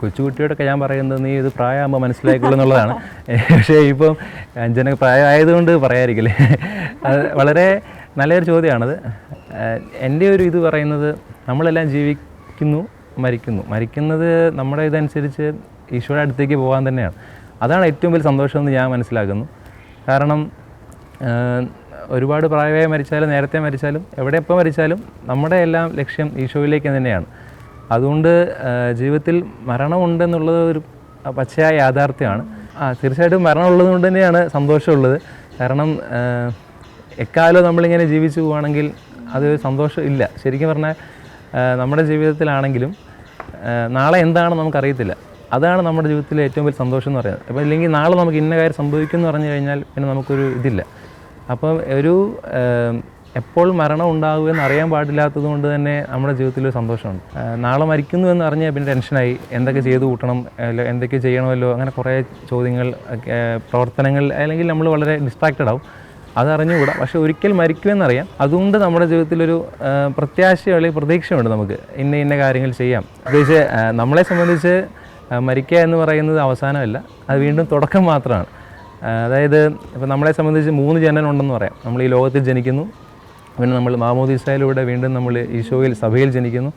കൊച്ചുകുട്ടിയോടൊക്കെ ഞാൻ പറയുന്നത് നീ ഇത് പ്രായമാകുമ്പോൾ മനസ്സിലാക്കുള്ളൂ എന്നുള്ളതാണ്. പക്ഷേ ഇപ്പം അഞ്ചനൊക്കെ പ്രായമായതുകൊണ്ട് പറയാതിരിക്കില്ലേ. അത് വളരെ നല്ലൊരു ചോദ്യമാണത്. എൻ്റെ ഒരു ഇത് പറയുന്നത്, നമ്മളെല്ലാം ജീവിക്കുന്നു, മരിക്കുന്നത് നമ്മുടെ ഇതനുസരിച്ച് ഈശോയുടെ അടുത്തേക്ക് പോകാൻ തന്നെയാണ്. അതാണ് ഏറ്റവും വലിയ സന്തോഷമെന്ന് ഞാൻ മനസ്സിലാക്കുന്നു. കാരണം ഒരുപാട് പ്രായമായി മരിച്ചാലും നേരത്തെ മരിച്ചാലും എവിടെ എപ്പോൾ മരിച്ചാലും നമ്മുടെ എല്ലാം ലക്ഷ്യം ഈശോയിലേക്ക് തന്നെയാണ്. അതുകൊണ്ട് ജീവിതത്തിൽ മരണമുണ്ടെന്നുള്ളത് ഒരു പച്ചയായ യാഥാർത്ഥ്യമാണ്. തീർച്ചയായിട്ടും മരണമുള്ളത് കൊണ്ട് തന്നെയാണ് സന്തോഷമുള്ളത്. കാരണം എക്കാലവും നമ്മളിങ്ങനെ ജീവിച്ചു പോവുകയാണെങ്കിൽ അത് സന്തോഷം ഇല്ല. ശരിക്കും പറഞ്ഞാൽ നമ്മുടെ ജീവിതത്തിലാണെങ്കിലും നാളെ എന്താണെന്ന് നമുക്കറിയത്തില്ല. അതാണ് നമ്മുടെ ജീവിതത്തിലെ ഏറ്റവും വലിയ സന്തോഷം എന്ന് പറയുന്നത്. അപ്പോൾ ഇല്ലെങ്കിൽ നാളെ നമുക്ക് ഇന്ന കാര്യം സംഭവിക്കും എന്ന് പറഞ്ഞു കഴിഞ്ഞാൽ പിന്നെ നമുക്കൊരു ഇതില്ല. അപ്പം എപ്പോൾ മരണം ഉണ്ടാകുമെന്ന് അറിയാൻ പാടില്ലാത്തത് കൊണ്ട് തന്നെ നമ്മുടെ ജീവിതത്തിൽ സന്തോഷമുണ്ട്. നാളെ മരിക്കുന്നു എന്ന് അറിഞ്ഞാൽ പിന്നെ ടെൻഷനായി, എന്തൊക്കെ ചെയ്തു കൂട്ടണം, എന്തൊക്കെ ചെയ്യണമല്ലോ, അങ്ങനെ കുറേ ചോദ്യങ്ങൾ, പ്രവർത്തനങ്ങൾ, അല്ലെങ്കിൽ നമ്മൾ വളരെ ഡിസ്ട്രാക്റ്റഡ് ആവും. അതറിഞ്ഞുകൂടാ. പക്ഷേ ഒരിക്കൽ മരിക്കുമെന്നറിയാം. അതുകൊണ്ട് നമ്മുടെ ജീവിതത്തിലൊരു പ്രത്യാശയോ അല്ലെങ്കിൽ പ്രതീക്ഷയുണ്ട്, നമുക്ക് ഇന്ന കാര്യങ്ങൾ ചെയ്യാം. പ്രത്യേകിച്ച് നമ്മളെ സംബന്ധിച്ച് മരിക്കുക എന്ന് പറയുന്നത് അവസാനമല്ല, അത് വീണ്ടും തുടക്കം മാത്രമാണ്. അതായത് ഇപ്പോൾ നമ്മളെ സംബന്ധിച്ച് 3 ജനനമുണ്ടെന്ന് പറയാം. നമ്മൾ ഈ ലോകത്തിൽ ജനിക്കുന്നു, പിന്നെ നമ്മൾ മാമോദീസയിലൂടെ വീണ്ടും നമ്മൾ ഈശോയിൽ സഭയിൽ ജനിക്കുന്നു,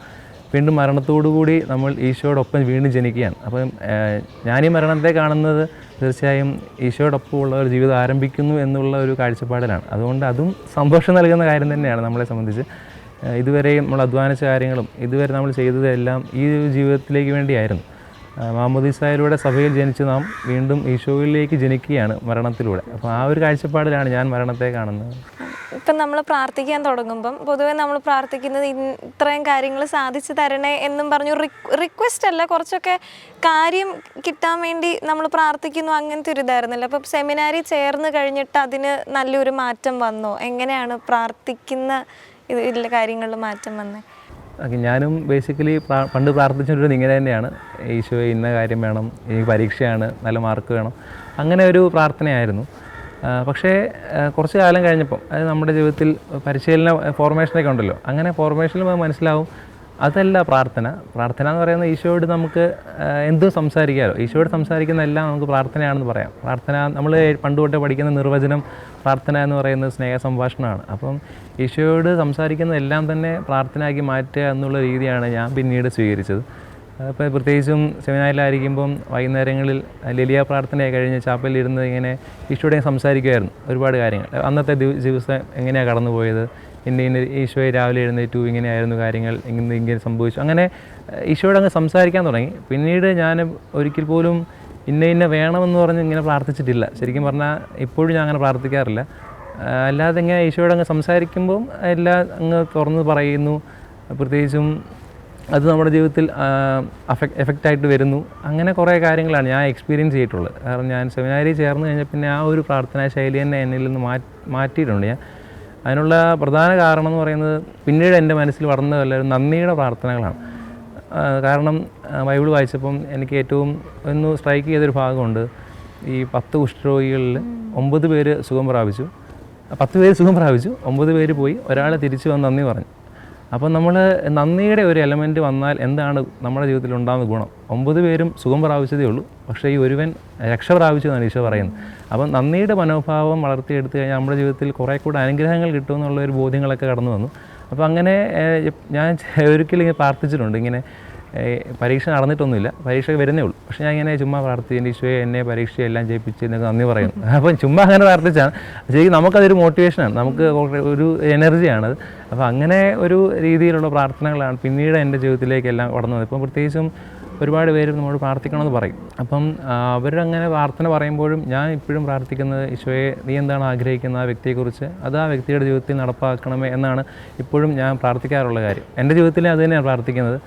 വീണ്ടും മരണത്തോടുകൂടി നമ്മൾ ഈശോയോടൊപ്പം വീണ്ടും ജനിക്കുകയാണ്. അപ്പം ഞാനീ മരണത്തെ കാണുന്നത് തീർച്ചയായും ഈശോയോടൊപ്പമുള്ള ഒരു ജീവിതം ആരംഭിക്കുന്നു എന്നുള്ള ഒരു കാഴ്ചപ്പാടിലാണ്. അതുകൊണ്ട് അതും സന്തോഷം നൽകുന്ന കാര്യം തന്നെയാണ് നമ്മളെ സംബന്ധിച്ച്. ഇതുവരെയും നമ്മൾ അധ്വാനിച്ച കാര്യങ്ങളും ഇതുവരെ നമ്മൾ ചെയ്തതെല്ലാം ഈ ജീവിതത്തിലേക്ക് വേണ്ടിയായിരുന്നു. മാമോദീസായിലൂടെ സഭയിൽ ജനിച്ച് നാം വീണ്ടും ഈശോയിലേക്ക് ജനിക്കുകയാണ് മരണത്തിലൂടെ. അപ്പോൾ ആ ഒരു കാഴ്ചപ്പാടിലാണ് ഞാൻ മരണത്തെ കാണുന്നത്. ഇപ്പം നമ്മൾ പ്രാർത്ഥിക്കാൻ തുടങ്ങുമ്പം പൊതുവേ നമ്മൾ പ്രാർത്ഥിക്കുന്നത് ഇത്രയും കാര്യങ്ങൾ സാധിച്ചു തരണേ എന്നും പറഞ്ഞു റിക്വസ്റ്റ് അല്ല, കുറച്ചൊക്കെ കാര്യം കിട്ടാൻ വേണ്ടി നമ്മൾ പ്രാർത്ഥിക്കുന്നു, അങ്ങനത്തെ ഒരു ഇതായിരുന്നല്ലോ. അപ്പം സെമിനാരി ചേർന്ന് കഴിഞ്ഞിട്ട് അതിന് നല്ലൊരു മാറ്റം വന്നോ? എങ്ങനെയാണ് പ്രാർത്ഥിക്കുന്ന ഇതിൽ കാര്യങ്ങളിൽ മാറ്റം വന്നത്? ഞാനും ബേസിക്കലി പണ്ട് പ്രാർത്ഥിച്ചിട്ടൊരു ഇങ്ങനെ തന്നെയാണ്, ഈശോയെ ഇന്ന കാര്യം വേണം, എനിക്ക് പരീക്ഷയാണ്, നല്ല മാർക്ക് വേണം, അങ്ങനെ ഒരു പ്രാർത്ഥനയായിരുന്നു. പക്ഷേ കുറച്ച് കാലം കഴിഞ്ഞപ്പം അത് നമ്മുടെ ജീവിതത്തിൽ പരിശീലന ഫോർമേഷനൊക്കെ ഉണ്ടല്ലോ, അങ്ങനെ ഫോർമേഷനിൽ മനസ്സിലാവും അതല്ല പ്രാർത്ഥന. പ്രാർത്ഥന എന്ന് പറയുന്നത് ഈശോയോട് നമുക്ക് എന്തും സംസാരിക്കാമല്ലോ. ഈശോയോട് സംസാരിക്കുന്ന എല്ലാം നമുക്ക് പ്രാർത്ഥനയാണെന്ന് പറയാം. പ്രാർത്ഥന നമ്മൾ പണ്ട് തൊട്ടേ പഠിക്കുന്ന നിർവചനം പ്രാർത്ഥന എന്ന് പറയുന്നത് സ്നേഹ സംഭാഷണമാണ്. അപ്പം ഈശോയോട് സംസാരിക്കുന്ന എല്ലാം തന്നെ പ്രാർത്ഥനയാക്കി മാറ്റുക എന്നുള്ള രീതിയാണ് ഞാൻ പിന്നീട് സ്വീകരിച്ചത്. അപ്പോൾ പ്രത്യേകിച്ചും സെമിനാറിലായിരിക്കുമ്പം വൈകുന്നേരങ്ങളിൽ ലലിയ പ്രാർത്ഥനയൊക്കെ കഴിഞ്ഞ് ചാപ്പലിരുന്ന് ഇങ്ങനെ ഈശോയോടെ സംസാരിക്കുമായിരുന്നു ഒരുപാട് കാര്യങ്ങൾ. അന്നത്തെ ദിവസം എങ്ങനെയാണ് കടന്നുപോയത്, ഇന്ന ഈശോയെ രാവിലെ എഴുന്നേറ്റു, ഇങ്ങനെയായിരുന്നു കാര്യങ്ങൾ, ഇങ്ങനെ സംഭവിച്ചു, അങ്ങനെ ഈശോയോട് അങ്ങ് സംസാരിക്കാൻ തുടങ്ങി. പിന്നീട് ഞാൻ ഒരിക്കൽ പോലും ഇന്ന വേണമെന്ന് പറഞ്ഞ് ഇങ്ങനെ പ്രാർത്ഥിച്ചിട്ടില്ല. ശരിക്കും പറഞ്ഞാൽ ഇപ്പോഴും ഞാൻ അങ്ങനെ പ്രാർത്ഥിക്കാറില്ല. അല്ലാതെ ഇങ്ങനെ ഈശോയോട് അങ്ങ് സംസാരിക്കുമ്പം എല്ലാം അങ്ങ് തുറന്ന് പറയുന്നു. പ്രത്യേകിച്ചും അത് നമ്മുടെ ജീവിതത്തിൽ എഫക്റ്റായിട്ട് വരുന്നു. അങ്ങനെ കുറേ കാര്യങ്ങളാണ് ഞാൻ എക്സ്പീരിയൻസ് ചെയ്തിട്ടുള്ളത്. കാരണം ഞാൻ സെമിനാരി ചേർന്ന് കഴിഞ്ഞാൽ പിന്നെ ആ ഒരു പ്രാർത്ഥനാ ശൈലി തന്നെ എന്നിൽ നിന്ന് മാറ്റിയിട്ടുണ്ട് ഞാൻ. അതിനുള്ള പ്രധാന കാരണം എന്ന് പറയുന്നത് പിന്നീട് എൻ്റെ മനസ്സിൽ വളർന്നതല്ല നന്ദിയുടെ പ്രാർത്ഥനകളാണ്. കാരണം ബൈബിൾ വായിച്ചപ്പം എനിക്ക് ഏറ്റവും ഒന്ന് സ്ട്രൈക്ക് ചെയ്തൊരു ഭാഗമുണ്ട്. ഈ 10 കുഷ്ഠരോഗികളിൽ 9 പേര് സുഖം പ്രാപിച്ചു. 10 പേര് സുഖം പ്രാപിച്ചു, 9 പേര് പോയി, ഒരാൾ തിരിച്ചു വന്ന് നന്ദി പറഞ്ഞു. അപ്പം നമ്മൾ നന്ദിയുടെ ഒരു എലമെൻറ്റ് വന്നാൽ എന്താണ് നമ്മുടെ ജീവിതത്തിൽ ഉണ്ടാകുന്ന ഗുണം? 9 പേരും സുഖം പ്രാപിച്ചതേ ഉള്ളൂ, പക്ഷേ ഈ ഒരുവൻ രക്ഷ പ്രാപിച്ചു എന്നാണ് ഈശോ പറയുന്നത്. അപ്പം നന്ദിയുടെ മനോഭാവം വളർത്തിയെടുത്തു കഴിഞ്ഞാൽ നമ്മുടെ ജീവിതത്തിൽ കുറേ കൂടെ അനുഗ്രഹങ്ങൾ കിട്ടുമെന്നുള്ളൊരു ബോധ്യങ്ങളൊക്കെ കടന്നു വന്നു. അപ്പോൾ അങ്ങനെ ഞാൻ ഒരിക്കലും ഇങ്ങനെ പ്രാർത്ഥിച്ചിട്ടുണ്ട്. ഇങ്ങനെ പരീക്ഷ നടന്നിട്ടൊന്നുമില്ല, പരീക്ഷ വരുന്നേ ഉള്ളൂ, പക്ഷേ ഞാൻ ഇങ്ങനെ ചുമ്മാ പ്രാർത്ഥിച്ചു, ഈശോയെ എന്നെ പരീക്ഷയെല്ലാം ജയിപ്പിച്ച് എന്നൊക്കെ നന്ദി പറയുന്നു. അപ്പം ചുമ്മാ അങ്ങനെ പ്രാർത്ഥിച്ചാണ്. ശരിക്കും നമുക്കതൊരു മോട്ടിവേഷനാണ്, നമുക്ക് ഒരു എനർജിയാണത്. അപ്പോൾ അങ്ങനെ ഒരു രീതിയിലുള്ള പ്രാർത്ഥനകളാണ് പിന്നീട് എൻ്റെ ജീവിതത്തിലേക്കെല്ലാം കടന്നു വന്നത്. ഇപ്പം പ്രത്യേകിച്ചും ഒരുപാട് പേര് നമ്മോട് പ്രാർത്ഥിക്കണമെന്ന് പറയും. അപ്പം അവരങ്ങനെ പ്രാർത്ഥന പറയുമ്പോഴും ഞാൻ ഇപ്പോഴും പ്രാർത്ഥിക്കുന്നത് ഈശോയെ നീ എന്താണ് ആഗ്രഹിക്കുന്നത് ആ വ്യക്തിയെക്കുറിച്ച്, അത് ആ വ്യക്തിയുടെ ജീവിതത്തിൽ നടപ്പാക്കണമേ എന്നാണ് ഇപ്പോഴും ഞാൻ പ്രാർത്ഥിക്കാറുള്ള കാര്യം. എൻ്റെ ജീവിതത്തിൽ അത് തന്നെയാണ് പ്രാർത്ഥിക്കുന്നത്.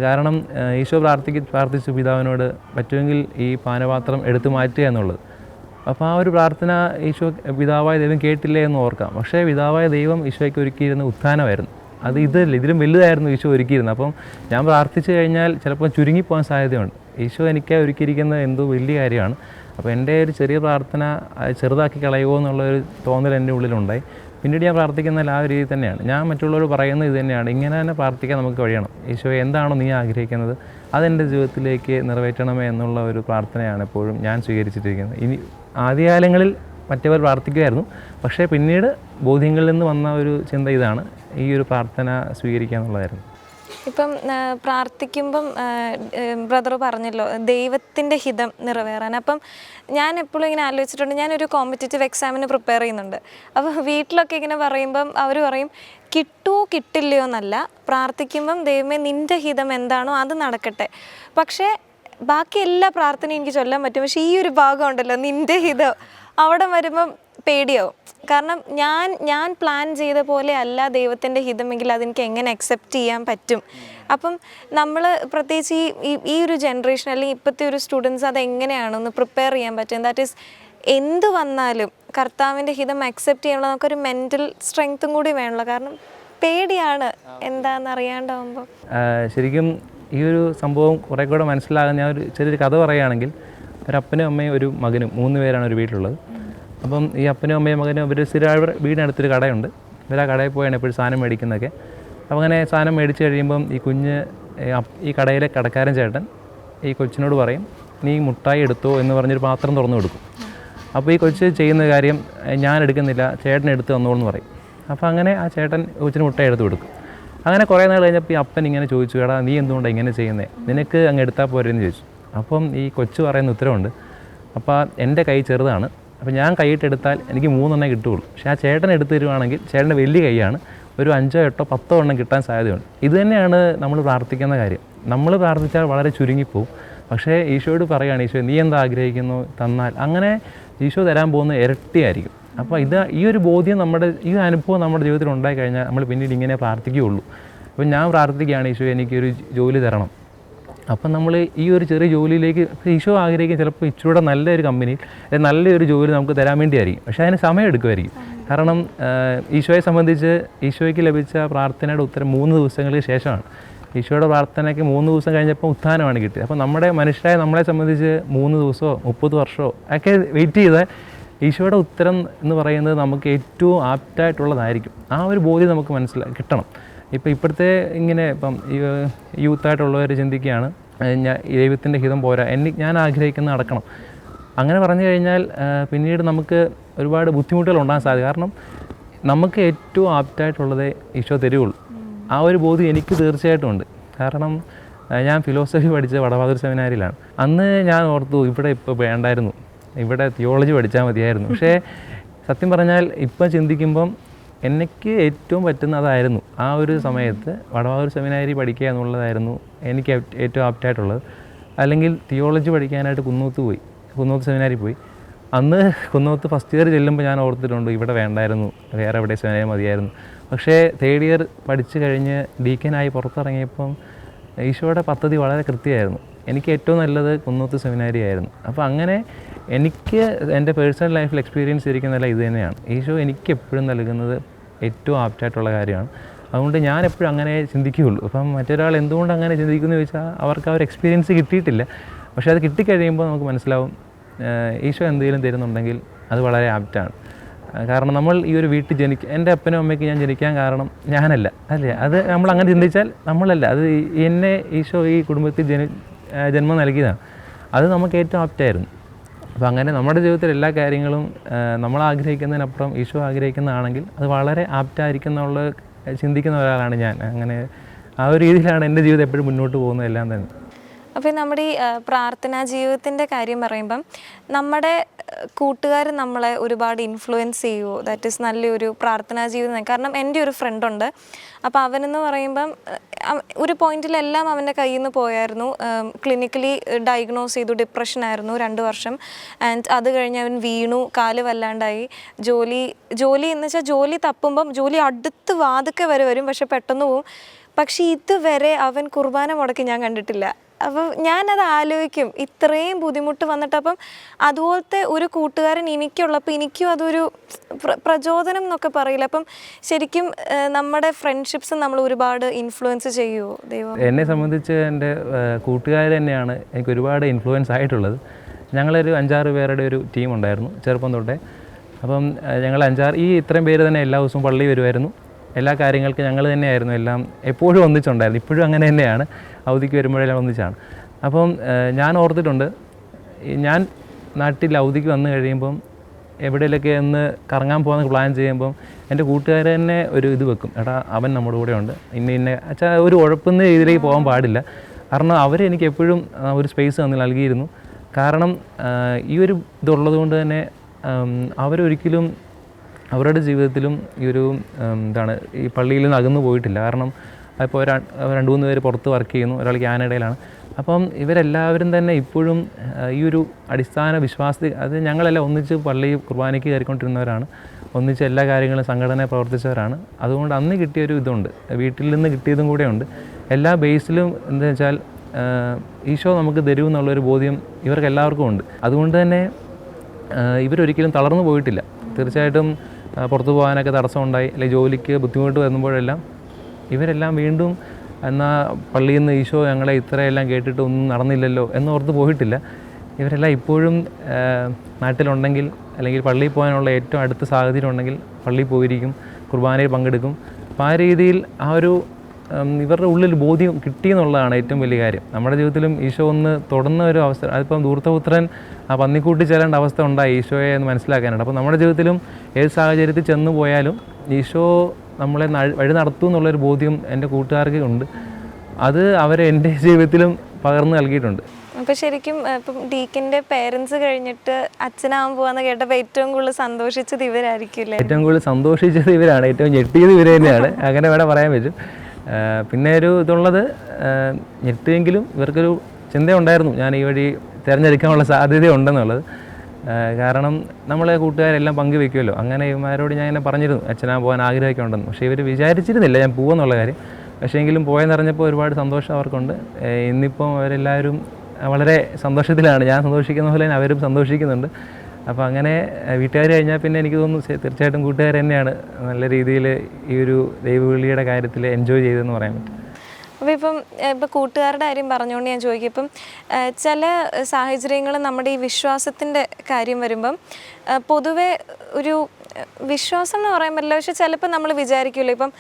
കാരണം ഈശോ പ്രാർത്ഥിച്ചു പിതാവിനോട് പറ്റുമെങ്കിൽ ഈ പാനപാത്രം എടുത്തു മാറ്റുക എന്നുള്ളത്. അപ്പോൾ ആ ഒരു പ്രാർത്ഥന ഈശോ പിതാവായ ദൈവം കേട്ടില്ലേ എന്ന് ഓർക്കാം. പക്ഷേ പിതാവായ ദൈവം ഈശോയ്ക്ക് ഒരുക്കിയിരുന്ന ഉത്ഥാനമായിരുന്നു. അത് ഇതിലും വലുതായിരുന്നു ഈശോ ഒരുക്കിയിരുന്നത്. അപ്പം ഞാൻ പ്രാർത്ഥിച്ചു കഴിഞ്ഞാൽ ചിലപ്പോൾ ചുരുങ്ങിപ്പോകാൻ സാധ്യതയുണ്ട്. ഈശോ എനിക്ക് ഒരുക്കിയിരിക്കുന്നത് എന്തോ വലിയ കാര്യമാണ്. അപ്പോൾ എൻ്റെ ഒരു ചെറിയ പ്രാർത്ഥന ചെറുതാക്കി കളയുമോ എന്നുള്ളൊരു തോന്നൽ എൻ്റെ ഉള്ളിലുണ്ടായി. പിന്നീട് ഞാൻ പ്രാർത്ഥിക്കുന്ന ആ ഒരു രീതി തന്നെയാണ്. ഞാൻ മറ്റുള്ളവർ പറയുന്നത് ഇത് തന്നെയാണ്, ഇങ്ങനെ തന്നെ പ്രാർത്ഥിക്കാൻ നമുക്ക് കഴിയണം. ഈശോ എന്താണോ നീ ആഗ്രഹിക്കുന്നത് അതെൻ്റെ ജീവിതത്തിലേക്ക് നിറവേറ്റണമേ എന്നുള്ള ഒരു പ്രാർത്ഥനയാണ് എപ്പോഴും ഞാൻ സ്വീകരിച്ചിട്ടിരിക്കുന്നത്. ഇനി ആദ്യകാലങ്ങളിൽ മറ്റവർ പ്രാർത്ഥിക്കുമായിരുന്നു, പക്ഷേ പിന്നീട് ബോധ്യങ്ങളിൽ നിന്ന് വന്ന ഒരു ചിന്ത ഇതാണ്, ഈ ഒരു പ്രാർത്ഥന സ്വീകരിക്കുക എന്നുള്ളതായിരുന്നു. ഇപ്പം പ്രാർത്ഥിക്കുമ്പം ബ്രദർ പറഞ്ഞല്ലോ ദൈവത്തിൻ്റെ ഹിതം നിറവേറാൻ. അപ്പം ഞാൻ എപ്പോഴും ഇങ്ങനെ ആലോചിച്ചിട്ടുണ്ട്, ഞാനൊരു കോമ്പറ്റേറ്റീവ് എക്സാമിന് പ്രിപ്പയർ ചെയ്യുന്നുണ്ട്. അപ്പോൾ വീട്ടിലൊക്കെ ഇങ്ങനെ പറയുമ്പം അവർ പറയും കിട്ടുമോ കിട്ടില്ലയോ എന്നല്ല, പ്രാർത്ഥിക്കുമ്പം ദൈവമേ നിൻ്റെ ഹിതം എന്താണോ അത് നടക്കട്ടെ. പക്ഷേ ബാക്കി എല്ലാ പ്രാർത്ഥനയും എനിക്ക് ചൊല്ലാൻ പറ്റും, പക്ഷേ ഈ ഒരു ഭാഗം ഉണ്ടല്ലോ നിൻ്റെ ഹിതം, അവിടെ വരുമ്പം പേടിയാവും. കാരണം ഞാൻ പ്ലാൻ ചെയ്ത പോലെ അല്ല ദൈവത്തിൻ്റെ ഹിതമെങ്കിൽ അതെനിക്ക് എങ്ങനെ അക്സെപ്റ്റ് ചെയ്യാൻ പറ്റും? അപ്പം നമ്മൾ പ്രത്യേകിച്ച് ഈ ഒരു ജനറേഷൻ അല്ലെങ്കിൽ ഇപ്പോഴത്തെ ഒരു സ്റ്റുഡൻസ് അതെങ്ങനെയാണൊന്ന് പ്രിപ്പയർ ചെയ്യാൻ പറ്റും? ദാറ്റ് ഈസ് എന്ത് വന്നാലും കർത്താവിൻ്റെ ഹിതം അക്സെപ്റ്റ് ചെയ്യാനുള്ള നമുക്കൊരു മെൻ്റൽ സ്ട്രെങ്ത്തും കൂടി വേണമല്ലോ. കാരണം പേടിയാണ് എന്താണെന്ന് അറിയാണ്ടാവുമ്പോൾ. ശരിക്കും ഈ ഒരു സംഭവം കുറേ കൂടെ മനസ്സിലാകാൻ ഞാൻ ഒരു ചെറിയൊരു കഥ പറയുകയാണെങ്കിൽ, ഒരപ്പനും അമ്മയും ഒരു മകനും 3 പേരാണ് ഒരു വീട്ടിലുള്ളത്. അപ്പം ഈ അപ്പനും അമ്മയും മകനും അവർ സ്ഥിരം വീടിനടുത്തൊരു കടയുണ്ട്. ഇവർ ആ കടയിൽ പോയാണ് എപ്പോഴും സാധനം മേടിക്കുന്നതൊക്കെ. അപ്പോൾ അങ്ങനെ സാധനം മേടിച്ച് കഴിയുമ്പം ഈ കടയിലെ കടക്കാരൻ ചേട്ടൻ ഈ കൊച്ചിനോട് പറയും നീ മുട്ടായി എടുത്തോ എന്ന് പറഞ്ഞൊരു പാത്രം തുറന്നു കൊടുക്കും. അപ്പോൾ ഈ കൊച്ച് ചെയ്യുന്ന കാര്യം ഞാൻ എടുക്കുന്നില്ല ചേട്ടൻ എടുത്ത് തന്നോളെന്ന് പറയും. അപ്പോൾ അങ്ങനെ ആ ചേട്ടൻ കൊച്ചിന് മുട്ടായി എടുത്ത് കൊടുക്കും. അങ്ങനെ കുറേ നാൾ കഴിഞ്ഞപ്പോൾ ഈ അപ്പൻ ഇങ്ങനെ ചോദിച്ചു, എടാ നീ എന്തുകൊണ്ടാണ് ഇങ്ങനെ ചെയ്യുന്നത്, നിനക്ക് അങ്ങ് എടുത്താൽ പോരെന്ന് ചോദിച്ചു. അപ്പം ഈ കൊച്ചു പറയുന്ന ഉത്തരവുണ്ട്, അപ്പോൾ എൻ്റെ കൈ ചെറുതാണ്, അപ്പോൾ ഞാൻ കൈയിട്ടെടുത്താൽ എനിക്ക് 3 എണ്ണേ കിട്ടുകയുള്ളൂ. പക്ഷേ ആ ചേട്ടൻ എടുത്ത് തരുവാണെങ്കിൽ ചേട്ടൻ്റെ വലിയ കൈയാണ്, ഒരു 5, 8, 10 എണ്ണം കിട്ടാൻ സാധ്യതയുണ്ട്. ഇത് തന്നെയാണ് നമ്മൾ പ്രാർത്ഥിക്കുന്ന കാര്യം. നമ്മൾ പ്രാർത്ഥിച്ചാൽ വളരെ ചുരുങ്ങിപ്പോവും. പക്ഷേ ഈശോയോട് പറയുകയാണ്, ഈശോ നീ എന്താ ആഗ്രഹിക്കുന്നു തന്നാൽ, അങ്ങനെ ഈശോ തരാൻ പോകുന്നത് ഇരട്ടിയായിരിക്കും. അപ്പോൾ ഈ ഒരു ബോധ്യം ഈ അനുഭവം നമ്മുടെ ജീവിതത്തിൽ ഉണ്ടായിക്കഴിഞ്ഞാൽ നമ്മൾ പിന്നീട് ഇങ്ങനെ പ്രാർത്ഥിക്കുകയുള്ളൂ. അപ്പോൾ ഞാൻ പ്രാർത്ഥിക്കുകയാണ്, ഈശോ എനിക്കൊരു ജോലി തരണം. അപ്പം നമ്മൾ ഈ ഒരു ചെറിയ ജോലിയിലേക്ക് ഈശോ ആഗ്രഹിക്കും ചിലപ്പോൾ ഇച്ചിരൂടെ നല്ലൊരു കമ്പനിയിൽ നല്ലൊരു ജോലി നമുക്ക് തരാൻ വേണ്ടിയായിരിക്കും. പക്ഷേ അതിന് സമയം എടുക്കുമായിരിക്കും. കാരണം ഈശോയെ സംബന്ധിച്ച് ഈശോയ്ക്ക് ലഭിച്ച പ്രാർത്ഥനയുടെ ഉത്തരം 3 ദിവസങ്ങൾക്ക് ശേഷമാണ്. ഈശോയുടെ പ്രാർത്ഥനയ്ക്ക് 3 ദിവസം കഴിഞ്ഞപ്പോൾ ഉത്ഥാനമാണ് കിട്ടിയത്. അപ്പോൾ നമ്മുടെ മനുഷ്യരായ നമ്മളെ സംബന്ധിച്ച് 3 ദിവസമോ 30 വർഷമോ ഒക്കെ വെയിറ്റ് ചെയ്താൽ ഈശോയുടെ ഉത്തരം എന്ന് പറയുന്നത് നമുക്ക് ഏറ്റവും ആപ്റ്റായിട്ടുള്ളതായിരിക്കും. ആ ഒരു ബോധ്യം നമുക്ക് കിട്ടണം. ഇപ്പോഴത്തെ ഇങ്ങനെ ഇപ്പം യൂത്തായിട്ടുള്ളവർ ചിന്തിക്കുകയാണ്, ദൈവത്തിൻ്റെ ഹിതം പോരാ, ഞാൻ ആഗ്രഹിക്കുന്നത് നടക്കണം. അങ്ങനെ പറഞ്ഞു കഴിഞ്ഞാൽ പിന്നീട് നമുക്ക് ഒരുപാട് ബുദ്ധിമുട്ടുകൾ ഉണ്ടാകാൻ സാധ്യത. കാരണം നമുക്ക് ഏറ്റവും ആപ്റ്റായിട്ടുള്ളതേ ഈശോ തരുള്ളൂ. ആ ഒരു ബോധ്യം എനിക്ക് തീർച്ചയായിട്ടും ഉണ്ട്. കാരണം ഞാൻ ഫിലോസഫി പഠിച്ച വടവാതൂർ സെമിനാരിയിലാണ്. അന്ന് ഞാൻ ഓർത്തു ഇവിടെ ഇപ്പോൾ വേണ്ടായിരുന്നു, ഇവിടെ തിയോളജി പഠിച്ചാൽ മതിയായിരുന്നു. പക്ഷേ സത്യം പറഞ്ഞാൽ ഇപ്പം ചിന്തിക്കുമ്പം എനിക്ക് ഏറ്റവും പറ്റുന്നതായിരുന്നു ആ ഒരു സമയത്ത് വടവാതൂർ സെമിനാരി പഠിക്കുക എന്നുള്ളതായിരുന്നു എനിക്ക് ഏറ്റവും ആപ്റ്റായിട്ടുള്ളത്. അല്ലെങ്കിൽ തിയോളജി പഠിക്കാനായിട്ട് കുന്നോത്ത് സെമിനാരി പോയി. അന്ന് കുന്നോത്ത് ഫസ്റ്റ് ഇയർ ചെല്ലുമ്പോൾ ഞാൻ ഓർത്തിട്ടുണ്ട് ഇവിടെ വേണ്ടായിരുന്നു, വേറെ എവിടെ സെമിനാരി മതിയായിരുന്നു. പക്ഷേ 3rd ഇയർ പഠിച്ച് കഴിഞ്ഞ് ഡീക്കനായി പുറത്തിറങ്ങിയപ്പം ഈശോയുടെ പദ്ധതി വളരെ കൃത്യമായിരുന്നു. എനിക്ക് ഏറ്റവും നല്ലത് കുന്നോത്ത് സെമിനാരി ആയിരുന്നു. അപ്പോൾ അങ്ങനെ എനിക്ക് എൻ്റെ പേഴ്സണൽ ലൈഫിൽ എക്സ്പീരിയൻസ് ഇരിക്കുന്നതല്ല ഇത് തന്നെയാണ്. ഈശോ എനിക്ക് എപ്പോഴും നൽകുന്നത് ഏറ്റവും ആപ്റ്റായിട്ടുള്ള കാര്യമാണ്. അതുകൊണ്ട് ഞാൻ എപ്പോഴും അങ്ങനെ ചിന്തിക്കുകയുള്ളൂ. അപ്പം മറ്റൊരാൾ എന്തുകൊണ്ട് അങ്ങനെ ചിന്തിക്കുന്നു ചോദിച്ചാൽ അവർക്ക് ആ ഒരു എക്സ്പീരിയൻസ് കിട്ടിയിട്ടില്ല. പക്ഷേ അത് കിട്ടിക്കഴിയുമ്പോൾ നമുക്ക് മനസ്സിലാവും ഈശോ എന്തെങ്കിലും തരുന്നുണ്ടെങ്കിൽ അത് വളരെ ആപ്റ്റാണ്. കാരണം നമ്മൾ ഈ ഒരു വീട്ടിൽ എൻ്റെ അപ്പനും അമ്മയ്ക്ക് ഞാൻ ജനിക്കാൻ കാരണം ഞാനല്ല, അല്ലേ? അത് നമ്മൾ അങ്ങനെ ചിന്തിച്ചാൽ നമ്മളല്ല, അത് എന്നെ ഈശോ ഈ കുടുംബത്തിൽ ജന്മം നൽകിയതാണ്. അത് നമുക്ക് ഏറ്റവും ആപ്റ്റായിരുന്നു. അപ്പോൾ അങ്ങനെ നമ്മുടെ ജീവിതത്തിൽ എല്ലാ കാര്യങ്ങളും നമ്മൾ ആഗ്രഹിക്കുന്നതിനപ്പുറം ഈശോ ആഗ്രഹിക്കുന്നതാണെങ്കിൽ അത് വളരെ ആപ്റ്റായിരിക്കും എന്നുള്ളത് ചിന്തിക്കുന്ന ഒരാളാണ് ഞാൻ. അങ്ങനെ ആ ഒരു രീതിയിലാണ് എൻ്റെ ജീവിതം എപ്പോഴും മുന്നോട്ട് പോകുന്നത് എല്ലാം തന്നെ. അപ്പോൾ നമ്മുടെ ഈ പ്രാർത്ഥനാ ജീവിതത്തിൻ്റെ കാര്യം പറയുമ്പം നമ്മുടെ കൂട്ടുകാർ നമ്മളെ ഒരുപാട് ഇൻഫ്ലുവൻസ് ചെയ്യുമോ? ദാറ്റ് ഈസ് നല്ലൊരു പ്രാർത്ഥനാ ജീവിതം. കാരണം എൻ്റെ ഒരു ഫ്രണ്ടുണ്ട്, അപ്പോൾ അവനെന്ന് പറയുമ്പം ഒരു പോയിന്റിലെല്ലാം അവൻ്റെ കയ്യിൽ നിന്ന് പോയായിരുന്നു. ക്ലിനിക്കലി ഡയഗ്നോസ് ചെയ്തു, ഡിപ്രഷനായിരുന്നു 2 വർഷം. ആൻഡ് അത് കഴിഞ്ഞ് അവൻ വീണു, കാല് വല്ലാണ്ടായി. ജോലി എന്ന് വെച്ചാൽ ജോലി തപ്പുമ്പം ജോലി അടുത്ത് വാതുക്കെ വരെ വരും, പക്ഷെ പെട്ടെന്ന് പോവും. പക്ഷേ ഇതുവരെ അവൻ കുർബാന മുടക്കി ഞാൻ കണ്ടിട്ടില്ല. അപ്പം ഞാനത് ആലോചിക്കും, ഇത്രയും ബുദ്ധിമുട്ട് വന്നിട്ട്. അപ്പം അതുപോലത്തെ ഒരു കൂട്ടുകാരൻ എനിക്കുള്ളപ്പോൾ എനിക്കും അതൊരു പ്രചോദനം എന്നൊക്കെ പറയില്ല. അപ്പം ശരിക്കും നമ്മുടെ ഫ്രണ്ട്ഷിപ്സ് നമ്മൾ ഒരുപാട് ഇൻഫ്ലുവൻസ് ചെയ്യുമോ ദൈവം? എന്നെ സംബന്ധിച്ച് എൻ്റെ കൂട്ടുകാർ തന്നെയാണ് എനിക്ക് ഒരുപാട് ഇൻഫ്ലുവൻസ് ആയിട്ടുള്ളത്. ഞങ്ങളൊരു 5-6 പേരുടെ ഒരു ടീം ഉണ്ടായിരുന്നു ചെറുപ്പം തൊട്ടേ. അപ്പം ഞങ്ങൾ ഇത്രയും പേര് തന്നെ എല്ലാ ദിവസവും പള്ളി വരുമായിരുന്നു. എല്ലാ കാര്യങ്ങൾക്കും ഞങ്ങൾ തന്നെയായിരുന്നു എല്ലാം, എപ്പോഴും ഒന്നിച്ചുണ്ടായിരുന്നു. ഇപ്പോഴും അങ്ങനെ തന്നെയാണ്, അവധിക്ക് വരുമ്പോഴെല്ലാം ഒന്നിച്ചാണ്. അപ്പം ഞാൻ ഓർത്തിട്ടുണ്ട്, ഞാൻ നാട്ടിൽ അവധിക്ക് വന്നു കഴിയുമ്പം എവിടെയൊക്കെ ഒന്ന് കറങ്ങാൻ പോകാൻ പ്ലാൻ ചെയ്യുമ്പം എൻ്റെ കൂട്ടുകാർ തന്നെ ഒരു ഇത് വെക്കും, എടാ അവൻ നമ്മുടെ കൂടെ ഉണ്ട്, അച്ഛാ ഒരു ഉഴപ്പുന്ന രീതിയിലേക്ക് പോകാൻ പാടില്ല. കാരണം അവരെനിക്ക് എപ്പോഴും ഒരു സ്പേസ് നൽകിയിരുന്നു. കാരണം ഈ ഒരു ഇതുള്ളത് കൊണ്ട് തന്നെ അവരൊരിക്കലും അവരുടെ ജീവിതത്തിലും ഈ ഒരു ഈ പള്ളിയിൽ നിന്ന് അകന്നു പോയിട്ടില്ല. കാരണം ഇപ്പോൾ 2-3 പേര് പുറത്ത് വർക്ക് ചെയ്യുന്നു, ഒരാൾ കാനഡയിലാണ്. അപ്പം ഇവരെല്ലാവരും തന്നെ ഇപ്പോഴും ഈ ഒരു അടിസ്ഥാന വിശ്വാസത്തിൽ, അത് ഞങ്ങളെല്ലാം ഒന്നിച്ച് പള്ളി കുർബാനയ്ക്ക് കയറിക്കൊണ്ടിരുന്നവരാണ്, ഒന്നിച്ച് എല്ലാ കാര്യങ്ങളും സംഘടന പ്രവർത്തിച്ചവരാണ്. അതുകൊണ്ട് അന്ന് കിട്ടിയൊരു ഇതുണ്ട്, വീട്ടിൽ നിന്ന് കിട്ടിയതും കൂടെ ഉണ്ട്. എല്ലാ ബേസിലും എന്താ വെച്ചാൽ ഈശോ നമുക്ക് തരുമെന്നുള്ളൊരു ബോധ്യം ഇവർക്ക് എല്ലാവർക്കും ഉണ്ട്. അതുകൊണ്ട് തന്നെ ഇവരൊരിക്കലും തളർന്നു പോയിട്ടില്ല. തീർച്ചയായിട്ടും പുറത്തു പോകാനൊക്കെ തടസ്സമുണ്ടായി, അല്ലെങ്കിൽ ജോലിക്ക് ബുദ്ധിമുട്ട് വരുമ്പോഴെല്ലാം ഇവരെല്ലാം വീണ്ടും എന്നാൽ പള്ളിയിൽ നിന്ന് ഈശോ ഞങ്ങളെ ഇത്രയെല്ലാം കേട്ടിട്ട് ഒന്നും നടന്നില്ലല്ലോ എന്നോർത്ത് പോയിട്ടില്ല. ഇവരെല്ലാം ഇപ്പോഴും നാട്ടിലുണ്ടെങ്കിൽ, അല്ലെങ്കിൽ പള്ളിയിൽ പോകാനുള്ള ഏറ്റവും അടുത്ത സാഹചര്യം ഉണ്ടെങ്കിൽ പള്ളിയിൽ പോയിരിക്കും, കുർബാനയിൽ പങ്കെടുക്കും. അപ്പോൾ ആ രീതിയിൽ ആ ഒരു ഇവരുടെ ഉള്ളിൽ ബോധ്യം കിട്ടിയെന്നുള്ളതാണ് ഏറ്റവും വലിയ കാര്യം. നമ്മുടെ ജീവിതത്തിലും ഈശോ ഒന്ന് തൊടുന്ന ഒരു അവസ്ഥ, അതിപ്പം ധൂർത്തപുത്രൻ ആ പന്നിക്കൂട്ടി ചെല്ലേണ്ട അവസ്ഥ ഉണ്ടായി ഈശോയെ എന്ന് മനസ്സിലാക്കാനായിട്ട്. അപ്പോൾ നമ്മുടെ ജീവിതത്തിലും ഏത് സാഹചര്യത്തിൽ ചെന്ന് പോയാലും ഈശോ നമ്മളെ വഴി നടത്തും എന്നുള്ളൊരു ബോധ്യം എൻ്റെ കൂട്ടുകാർക്ക് ഉണ്ട്. അത് അവരെ എൻ്റെ ജീവിതത്തിലും പകർന്നു നൽകിയിട്ടുണ്ട്. അപ്പോൾ ശരിക്കും ഇപ്പം ഡീക്കിൻ്റെ പേരൻസ് കഴിഞ്ഞിട്ട് അച്ഛനാവാൻ പോവാന്ന് കേട്ടപ്പോൾ ഏറ്റവും കൂടുതൽ സന്തോഷിച്ചത് ഇവരായിരിക്കില്ലേ? ഏറ്റവും കൂടുതൽ സന്തോഷിച്ചത് ഇവരാണ്, ഏറ്റവും ഞെട്ടിയത് ഇവർ തന്നെയാണ്, അങ്ങനെ വേണം പറയാൻ പറ്റും. പിന്നെ ഒരു ഇതുള്ളത്, ഞെട്ടിയെങ്കിലും ഇവർക്കൊരു ചിന്തയുണ്ടായിരുന്നു ഞാൻ ഈ വഴി തിരഞ്ഞെടുക്കാനുള്ള സാധ്യത ഉണ്ടെന്നുള്ളത്. കാരണം നമ്മളെ കൂട്ടുകാരെല്ലാം പങ്കുവെക്കുമല്ലോ. അങ്ങനെ ഇവന്മാരോട് ഞാൻ ഇങ്ങനെ പറഞ്ഞിരുന്നു അച്ഛനാ പോകാൻ ആഗ്രഹമൊക്കെ പക്ഷേ ഇവർ വിചാരിച്ചിരുന്നില്ല ഞാൻ പോകുമെന്നുള്ള കാര്യം. പക്ഷേ എങ്കിലും പോയെന്നറിഞ്ഞപ്പോൾ ഒരുപാട് സന്തോഷം അവർക്കുണ്ട്. ഇന്നിപ്പം അവരെല്ലാവരും വളരെ സന്തോഷത്തിലാണ്. ഞാൻ സന്തോഷിക്കുന്ന പോലെ തന്നെ അവരും സന്തോഷിക്കുന്നുണ്ട്. അപ്പോൾ അങ്ങനെ വീട്ടുകാർ കഴിഞ്ഞാൽ പിന്നെ എനിക്ക് തോന്നുന്നു തീർച്ചയായിട്ടും കൂട്ടുകാർ തന്നെയാണ് നല്ല രീതിയിൽ ഈ ഒരു ദൈവവിളിയുടെ കാര്യത്തിൽ എൻജോയ് ചെയ്തതെന്ന് പറയാൻ പറ്റും. അപ്പോൾ ഇപ്പം കൂട്ടുകാരുടെ കാര്യം പറഞ്ഞുകൊണ്ട് ഞാൻ ചോദിക്കും, ഇപ്പം ചില സാഹചര്യങ്ങൾ നമ്മുടെ ഈ വിശ്വാസത്തിൻ്റെ കാര്യം വരുമ്പം പൊതുവെ ഒരു വിശ്വാസം എന്ന് പറയാൻ പറ്റില്ല, പക്ഷെ ചിലപ്പോൾ നമ്മൾ വിചാരിക്കുമല്ലോ ഇപ്പം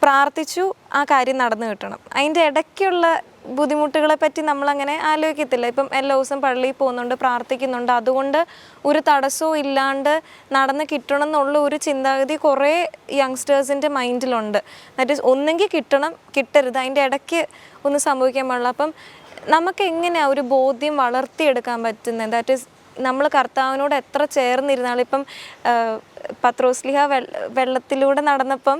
പ്രാർത്ഥിച്ചു ആ കാര്യം നടന്നു കിട്ടണം, അതിൻ്റെ ഇടയ്ക്കുള്ള ബുദ്ധിമുട്ടുകളെ പറ്റി നമ്മളങ്ങനെ ആലോചിക്കത്തില്ല. ഇപ്പം എല്ലാ ദിവസവും പള്ളിയിൽ പോകുന്നുണ്ട്, പ്രാർത്ഥിക്കുന്നുണ്ട്, അതുകൊണ്ട് ഒരു തടസ്സവും ഇല്ലാണ്ട് നടന്ന് കിട്ടണം എന്നുള്ള ഒരു ചിന്താഗതി കുറേ യങ്സ്റ്റേഴ്സിൻ്റെ മൈൻഡിലുണ്ട്. ദാറ്റ് ഈസ് ഒന്നെങ്കിൽ കിട്ടണം, കിട്ടരുത്, അതിൻ്റെ ഇടയ്ക്ക് ഒന്നും സംഭവിക്കാൻ പാടില്ല. അപ്പം നമുക്ക് എങ്ങനെയാണ് ഒരു ബോധ്യം വളർത്തിയെടുക്കാൻ പറ്റുന്നത്? ദാറ്റ് ഈസ് നമ്മൾ കർത്താവിനോട് എത്ര ചേർന്നിരുന്നാലും ഇപ്പം പത്രോസ്ലിഹ വെള്ളത്തിലൂടെ നടന്നപ്പം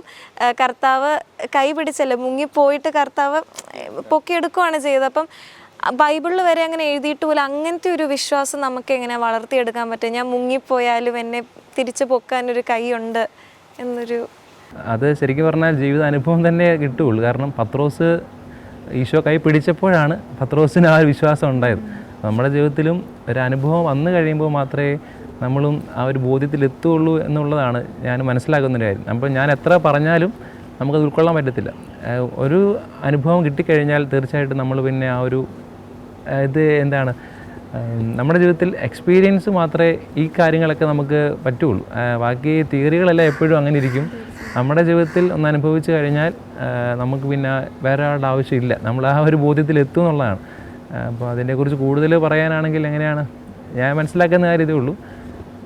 കർത്താവ് കൈ പിടിച്ചല്ലേ, മുങ്ങിപ്പോയിട്ട് കർത്താവ് പൊക്കിയെടുക്കുകയാണ് ചെയ്തത്. അപ്പം ബൈബിളിൽ വരെ അങ്ങനെ എഴുതിയിട്ട് പോലും അങ്ങനത്തെ ഒരു വിശ്വാസം നമുക്ക് എങ്ങനെ വളർത്തിയെടുക്കാൻ പറ്റും? ഞാൻ മുങ്ങിപ്പോയാലും എന്നെ തിരിച്ചു പൊക്കാനൊരു കൈയുണ്ട് എന്നൊരു, അത് ശരിക്കും പറഞ്ഞാൽ ജീവിത അനുഭവം തന്നെ കിട്ടുകയുള്ളൂ. കാരണം പത്രോസ് ഈശോ കൈ പിടിച്ചപ്പോഴാണ് പത്രോസിന് ആ ഒരു വിശ്വാസം ഉണ്ടായത്. നമ്മുടെ ജീവിതത്തിലും ഒരു അനുഭവം വന്നു കഴിയുമ്പോൾ മാത്രമേ നമ്മളും ആ ഒരു ബോധ്യത്തിലെത്തുകയുള്ളൂ എന്നുള്ളതാണ് ഞാൻ മനസ്സിലാക്കുന്നൊരു കാര്യം. അപ്പോൾ ഞാൻ എത്ര പറഞ്ഞാലും നമുക്കത് ഉൾക്കൊള്ളാൻ പറ്റത്തില്ല. ഒരു അനുഭവം കിട്ടിക്കഴിഞ്ഞാൽ തീർച്ചയായിട്ടും നമ്മൾ പിന്നെ ആ ഒരു ഇത് എന്താണ്, നമ്മുടെ ജീവിതത്തിൽ എക്സ്പീരിയൻസ് മാത്രമേ ഈ കാര്യങ്ങളൊക്കെ നമുക്ക് പറ്റുള്ളൂ. ബാക്കി തിയറികളെല്ലാം എപ്പോഴും അങ്ങനെ ഇരിക്കും. നമ്മുടെ ജീവിതത്തിൽ ഒന്ന് അനുഭവിച്ച് കഴിഞ്ഞാൽ നമുക്ക് പിന്നെ വേറെ ആളുടെ ആവശ്യമില്ല, നമ്മൾ ആ ഒരു ബോധ്യത്തിലെത്തും എന്നുള്ളതാണ്. അപ്പോൾ അതിനെക്കുറിച്ച് കൂടുതൽ പറയാനാണെങ്കിൽ എങ്ങനെയാണ്, ഞാൻ മനസ്സിലാക്കുന്ന കാര്യം ഇതേ ഉള്ളൂ,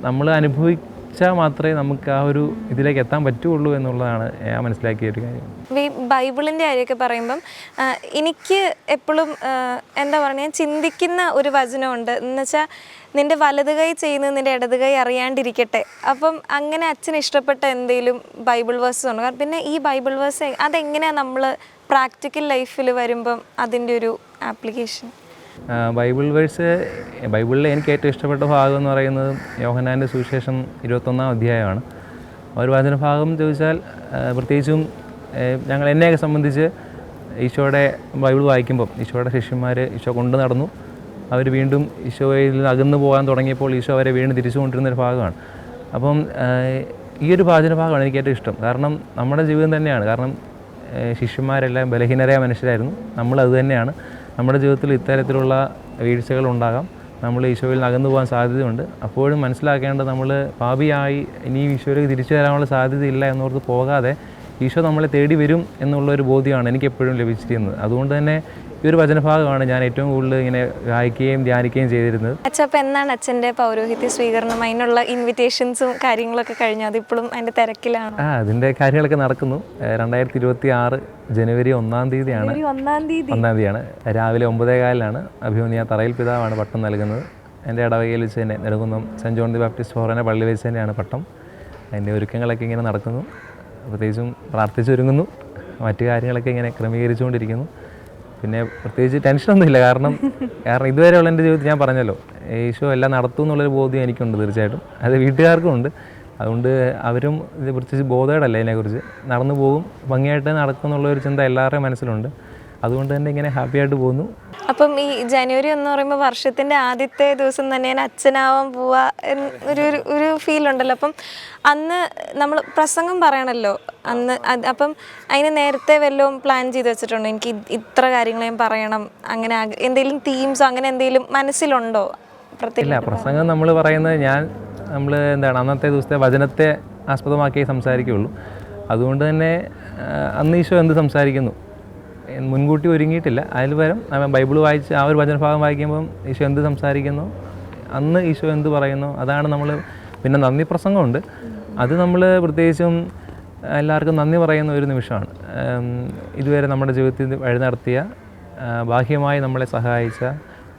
നമ്മൾ അനുഭവിച്ചാൽ മാത്രമേ നമുക്ക് ആ ഒരു ഇതിലേക്ക് എത്താൻ പറ്റുള്ളൂ എന്നുള്ളതാണ് ഞാൻ മനസ്സിലാക്കിയ ഒരു കാര്യം. ഈ ബൈബിളിൻ്റെ കാര്യമൊക്കെ പറയുമ്പം എനിക്ക് എപ്പോഴും എന്താ പറയുക, ഞാൻ ചിന്തിക്കുന്ന ഒരു വചനമുണ്ട് എന്ന് വെച്ചാൽ, നിൻ്റെ വലത് കൈ ചെയ്യുന്നത് നിൻ്റെ ഇടത് കൈ അറിയാണ്ടിരിക്കട്ടെ. അപ്പം അങ്ങനെ അച്ഛന് ഇഷ്ടപ്പെട്ട എന്തെങ്കിലും ബൈബിൾ വേഴ്സ് ഉണ്ട്? കാരണം പിന്നെ ഈ ബൈബിൾ വേഴ്സ് അതെങ്ങനെയാണ് നമ്മൾ പ്രാക്ടിക്കൽ ലൈഫിൽ വരുമ്പം അതിൻ്റെ ഒരു ആപ്ലിക്കേഷൻ? ബൈബിൾ വേഴ്സ്, ബൈബിളിൽ എനിക്ക് ഏറ്റവും ഇഷ്ടപ്പെട്ട ഭാഗം എന്ന് പറയുന്നത് യോഹന്നാൻ്റെ സുവിശേഷം 21-ാം അധ്യായമാണ്. ഒരു വചനഭാഗം ചോദിച്ചാൽ പ്രത്യേകിച്ചും എന്നെയൊക്കെ സംബന്ധിച്ച് ഈശോയുടെ ബൈബിൾ വായിക്കുമ്പം ഈശോയുടെ ശിഷ്യന്മാർ ഈശോ കൊണ്ടു നടന്നു, അവർ വീണ്ടും ഈശോയിൽ നിന്ന് അകന്നു പോകാൻ തുടങ്ങിയപ്പോൾ ഈശോ അവരെ വീണ്ടും തിരിച്ചു കൊണ്ടിരുന്നൊരു ഭാഗമാണ്. അപ്പം ഈ ഒരു വചനഭാഗമാണ് എനിക്ക് ഏറ്റവും ഇഷ്ടം. കാരണം നമ്മുടെ ജീവിതം തന്നെയാണ്. കാരണം ശിഷ്യന്മാരെല്ലാം ബലഹീനരായ മനുഷ്യരായിരുന്നു, നമ്മളത് തന്നെയാണ്. നമ്മുടെ ജീവിതത്തിൽ ഇത്തരത്തിലുള്ള വീഴ്ചകളുണ്ടാകാം, നമ്മൾ ഈശോയിൽ നിന്ന് അകന്നു പോകാൻ സാധ്യതയുണ്ട്. അപ്പോഴും മനസ്സിലാക്കേണ്ടത് നമ്മൾ പാപിയായി ഇനി ഈശോയിലേക്ക് തിരിച്ചു വരാനുള്ള സാധ്യതയില്ല എന്നോർത്ത് പോകാതെ ഈശോ നമ്മളെ തേടി വരും എന്നുള്ളൊരു ബോധ്യമാണ് എനിക്ക് എപ്പോഴും ലഭിച്ചിരുന്നത്. അതുകൊണ്ട് തന്നെ ഈ ഒരു വചനഭാഗമാണ് ഞാൻ ഏറ്റവും കൂടുതൽ ഇങ്ങനെ വായിക്കുകയും ധ്യാനിക്കുകയും ചെയ്തിരുന്നത്. അച്ഛൻ അപ്പോൾ എന്നാണ് അച്ഛൻ്റെ പൗരോഹിത്യ സ്വീകരണം, അതിനുള്ള ഇൻവിറ്റേഷൻസും കാര്യങ്ങളൊക്കെ കഴിഞ്ഞു? അതിപ്പോഴും അതിൻ്റെ തിരക്കിലാണ്? അതിൻ്റെ കാര്യങ്ങളൊക്കെ നടക്കുന്നു. 2026 ജനുവരി 1-ാം തീയതിയാണ്. 1-ാം തീയതിയാണ് രാവിലെ 9:15 അഭിമന്യ തറയിൽ പിതാവാണ് പട്ടം നൽകുന്നത്. എൻ്റെ ഇടവകയിൽ വെച്ച് തന്നെ Nedumkunnam saint John the Baptist forane പള്ളി വെച്ച് തന്നെയാണ് പട്ടം. അതിൻ്റെ ഒരുക്കങ്ങളൊക്കെ ഇങ്ങനെ നടക്കുന്നു. പ്രത്യേകിച്ചും പ്രാർത്ഥിച്ചൊരുങ്ങുന്നു, മറ്റു കാര്യങ്ങളൊക്കെ ഇങ്ങനെ ക്രമീകരിച്ചുകൊണ്ടിരിക്കുന്നു. പിന്നെ പ്രത്യേകിച്ച് ടെൻഷനൊന്നുമില്ല. കാരണം ഇതുവരെയുള്ള എൻ്റെ ജീവിതത്തിൽ ഞാൻ പറഞ്ഞല്ലോ, ഈശോ എല്ലാം നടത്തും എന്നുള്ളൊരു ബോധ്യം എനിക്കുണ്ട്. തീർച്ചയായിട്ടും അത് വീട്ടുകാർക്കും ഉണ്ട്. അതുകൊണ്ട് അവരും ഇത് പ്രത്യേകിച്ച് ബോധേടല്ല ഇതിനെക്കുറിച്ച്, നടന്നു പോകും, ഭംഗിയായിട്ട് നടക്കും എന്നുള്ളൊരു ചിന്ത എല്ലാവരുടെയും മനസ്സിലുണ്ട്. അതുകൊണ്ട് തന്നെ ഇങ്ങനെ ഹാപ്പി ആയിട്ട് പോകുന്നു. അപ്പം ഈ ജനുവരി എന്ന് പറയുമ്പോൾ വർഷത്തിൻ്റെ ആദ്യത്തെ ദിവസം തന്നെ ഞാൻ അച്ഛനാവാൻ പോവാ ഒരു ഫീൽ ഉണ്ടല്ലോ. അപ്പം അന്ന് നമ്മൾ പ്രസംഗം പറയണമല്ലോ അന്ന്. അപ്പം അതിന് നേരത്തെ വല്ലതും പ്ലാൻ ചെയ്ത് വെച്ചിട്ടുണ്ടോ? എനിക്ക് ഇത്ര കാര്യങ്ങൾ ഞാൻ പറയണം, അങ്ങനെ എന്തെങ്കിലും തീംസോ അങ്ങനെ എന്തെങ്കിലും മനസ്സിലുണ്ടോ? ഇല്ല, പ്രസംഗം നമ്മൾ പറയുന്നത് നമ്മൾ എന്താണ് അന്നത്തെ ദിവസത്തെ വചനത്തെ ആസ്പദമാക്കിയേ സംസാരിക്കുകയുള്ളൂ. അതുകൊണ്ട് തന്നെ അന്ന് ഈശോ എന്ത് സംസാരിക്കുന്നു മുൻകൂട്ടി ഒരുങ്ങിയിട്ടില്ല. അതിൽ പരം ബൈബിൾ വായിച്ച് ആ ഒരു വചനഭാഗം വായിക്കുമ്പം ഈശോ എന്ത് സംസാരിക്കുന്നു, അന്ന് ഈശോ എന്ത് പറയുന്നു, അതാണ് നമ്മൾ. പിന്നെ നന്ദി പ്രസംഗമുണ്ട്, അത് നമ്മൾ പ്രത്യേകിച്ചും എല്ലാവർക്കും നന്ദി പറയുന്ന ഒരു നിമിഷമാണ്. ഇതുവരെ നമ്മുടെ ജീവിതത്തിൽ വഴി നടത്തിയ, ബാഹ്യമായി നമ്മളെ സഹായിച്ച,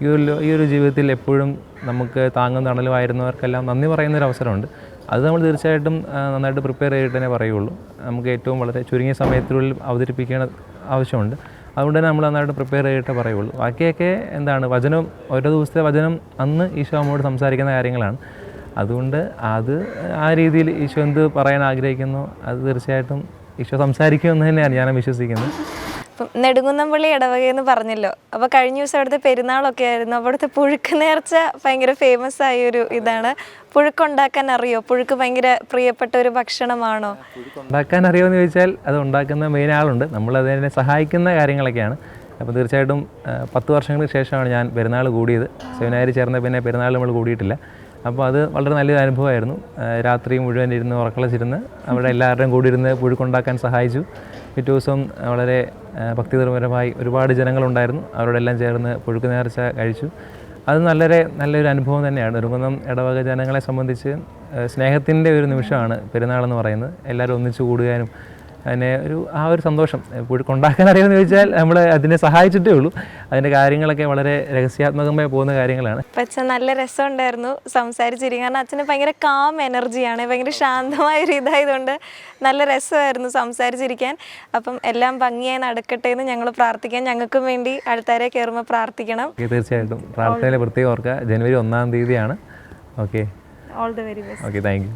ഈ ഒരു ജീവിതത്തിൽ എപ്പോഴും നമുക്ക് താങ്ങും തണലുമായിരുന്നവർക്കെല്ലാം നന്ദി പറയുന്നൊരു അവസരമുണ്ട്. അത് നമ്മൾ തീർച്ചയായിട്ടും നന്നായിട്ട് പ്രിപ്പയർ ചെയ്തിട്ട് തന്നെ പറയുള്ളൂ. നമുക്ക് ഏറ്റവും വളരെ ചുരുങ്ങിയ സമയത്തിനുള്ളിൽ അവതരിപ്പിക്കേണ്ട ആവശ്യമുണ്ട്. അതുകൊണ്ട് തന്നെ നമ്മൾ നന്നായിട്ട് പ്രിപ്പയർ ചെയ്തിട്ടേ പറയുള്ളൂ. ബാക്കിയൊക്കെ എന്താണ്, വചനം, ഓരോ ദിവസത്തെ വചനം അന്ന് ഈശോ നമ്മോട് സംസാരിക്കുന്ന കാര്യങ്ങളാണ്. അതുകൊണ്ട് അത് ആ രീതിയിൽ ഈശോ എന്ത് പറയാൻ ആഗ്രഹിക്കുന്നു അത് തീർച്ചയായിട്ടും ഈശോ സംസാരിക്കുമെന്ന് തന്നെയാണ് ഞാൻ വിശ്വസിക്കുന്നത്. അപ്പം നെടുങ്കുന്നംപള്ളി ഇടവകയെന്ന് പറഞ്ഞല്ലോ, അപ്പോൾ കഴിഞ്ഞ ദിവസം അവിടുത്തെ പെരുന്നാളൊക്കെ ആയിരുന്നു. അവിടുത്തെ പുഴുക്ക് നേർച്ച ഭയങ്കര ഫേമസ് ആയൊരു ഇതാണ്. പുഴുക്കുണ്ടാക്കാൻ അറിയോ? പുഴുക്ക് ഭയങ്കര പ്രിയപ്പെട്ട ഒരു ഭക്ഷണമാണോ? ഉണ്ടാക്കാൻ അറിയുമെന്ന് ചോദിച്ചാൽ അത് ഉണ്ടാക്കുന്ന മെയിൻ ആളുണ്ട്, നമ്മളതിനെ സഹായിക്കുന്ന കാര്യങ്ങളൊക്കെയാണ്. അപ്പോൾ തീർച്ചയായിട്ടും 10 വർഷങ്ങൾക്ക് ശേഷമാണ് ഞാൻ പെരുന്നാൾ കൂടിയത്. സെമിനാരി ചേർന്ന പിന്നെ പെരുന്നാൾ നമ്മൾ കൂടിയിട്ടില്ല. അപ്പോൾ അത് വളരെ നല്ലൊരു അനുഭവമായിരുന്നു. രാത്രി മുഴുവൻ ഇരുന്ന് ഉറക്കളച്ചിരുന്ന് അവിടെ എല്ലാവരുടെയും കൂടി ഇരുന്ന് പുഴുക്കുണ്ടാക്കാൻ സഹായിച്ചു. പിറ്റേ ദിവസം വളരെ ഭക്തിപരമായി ഒരുപാട് ജനങ്ങളുണ്ടായിരുന്നു. അവരോടെല്ലാം ചേർന്ന് പുഴുക്ക് നേർച്ച കഴിച്ചു. അത് നല്ലൊരു അനുഭവം തന്നെയാണ്. നെടുങ്കുന്നം ഇടവക ജനങ്ങളെ സംബന്ധിച്ച് സ്നേഹത്തിൻ്റെ ഒരു നിമിഷമാണ് പെരുന്നാളെന്ന് പറയുന്നത്. എല്ലാവരും ഒന്നിച്ചു കൂടുവാനും അതിനെ ആ ഒരു സന്തോഷം പുഴുക്കുണ്ടാക്കാൻ അറിയാമെന്ന് ചോദിച്ചാൽ നമ്മൾ അതിനെ സഹായിച്ചിട്ടേ ഉള്ളൂ. അതിൻ്റെ കാര്യങ്ങളൊക്കെ വളരെ രഹസ്യാത്മകമായി പോകുന്ന കാര്യങ്ങളാണ്. അച്ഛൻ നല്ല രസമുണ്ടായിരുന്നു സംസാരിച്ചിരിക്കും. കാരണം അച്ഛന് ഭയങ്കര കാം എനർജിയാണ്, ഭയങ്കര ശാന്തമായ ഒരു ഇതായതുകൊണ്ട് നല്ല രസമായിരുന്നു സംസാരിച്ചിരിക്കാൻ. അപ്പം എല്ലാം ഭംഗിയായി നടക്കട്ടെ എന്ന് ഞങ്ങൾ പ്രാർത്ഥിക്കാം. ഞങ്ങൾക്കും വേണ്ടി ആൾക്കാരെ കയറുമ്പോൾ പ്രാർത്ഥിക്കണം. തീർച്ചയായിട്ടും പ്രാർത്ഥനയിൽ പ്രത്യേകം ഓർക്കുക. ജനുവരി 1-ാം തീയതിയാണ്. Okay, all the very best. Okay, thank you.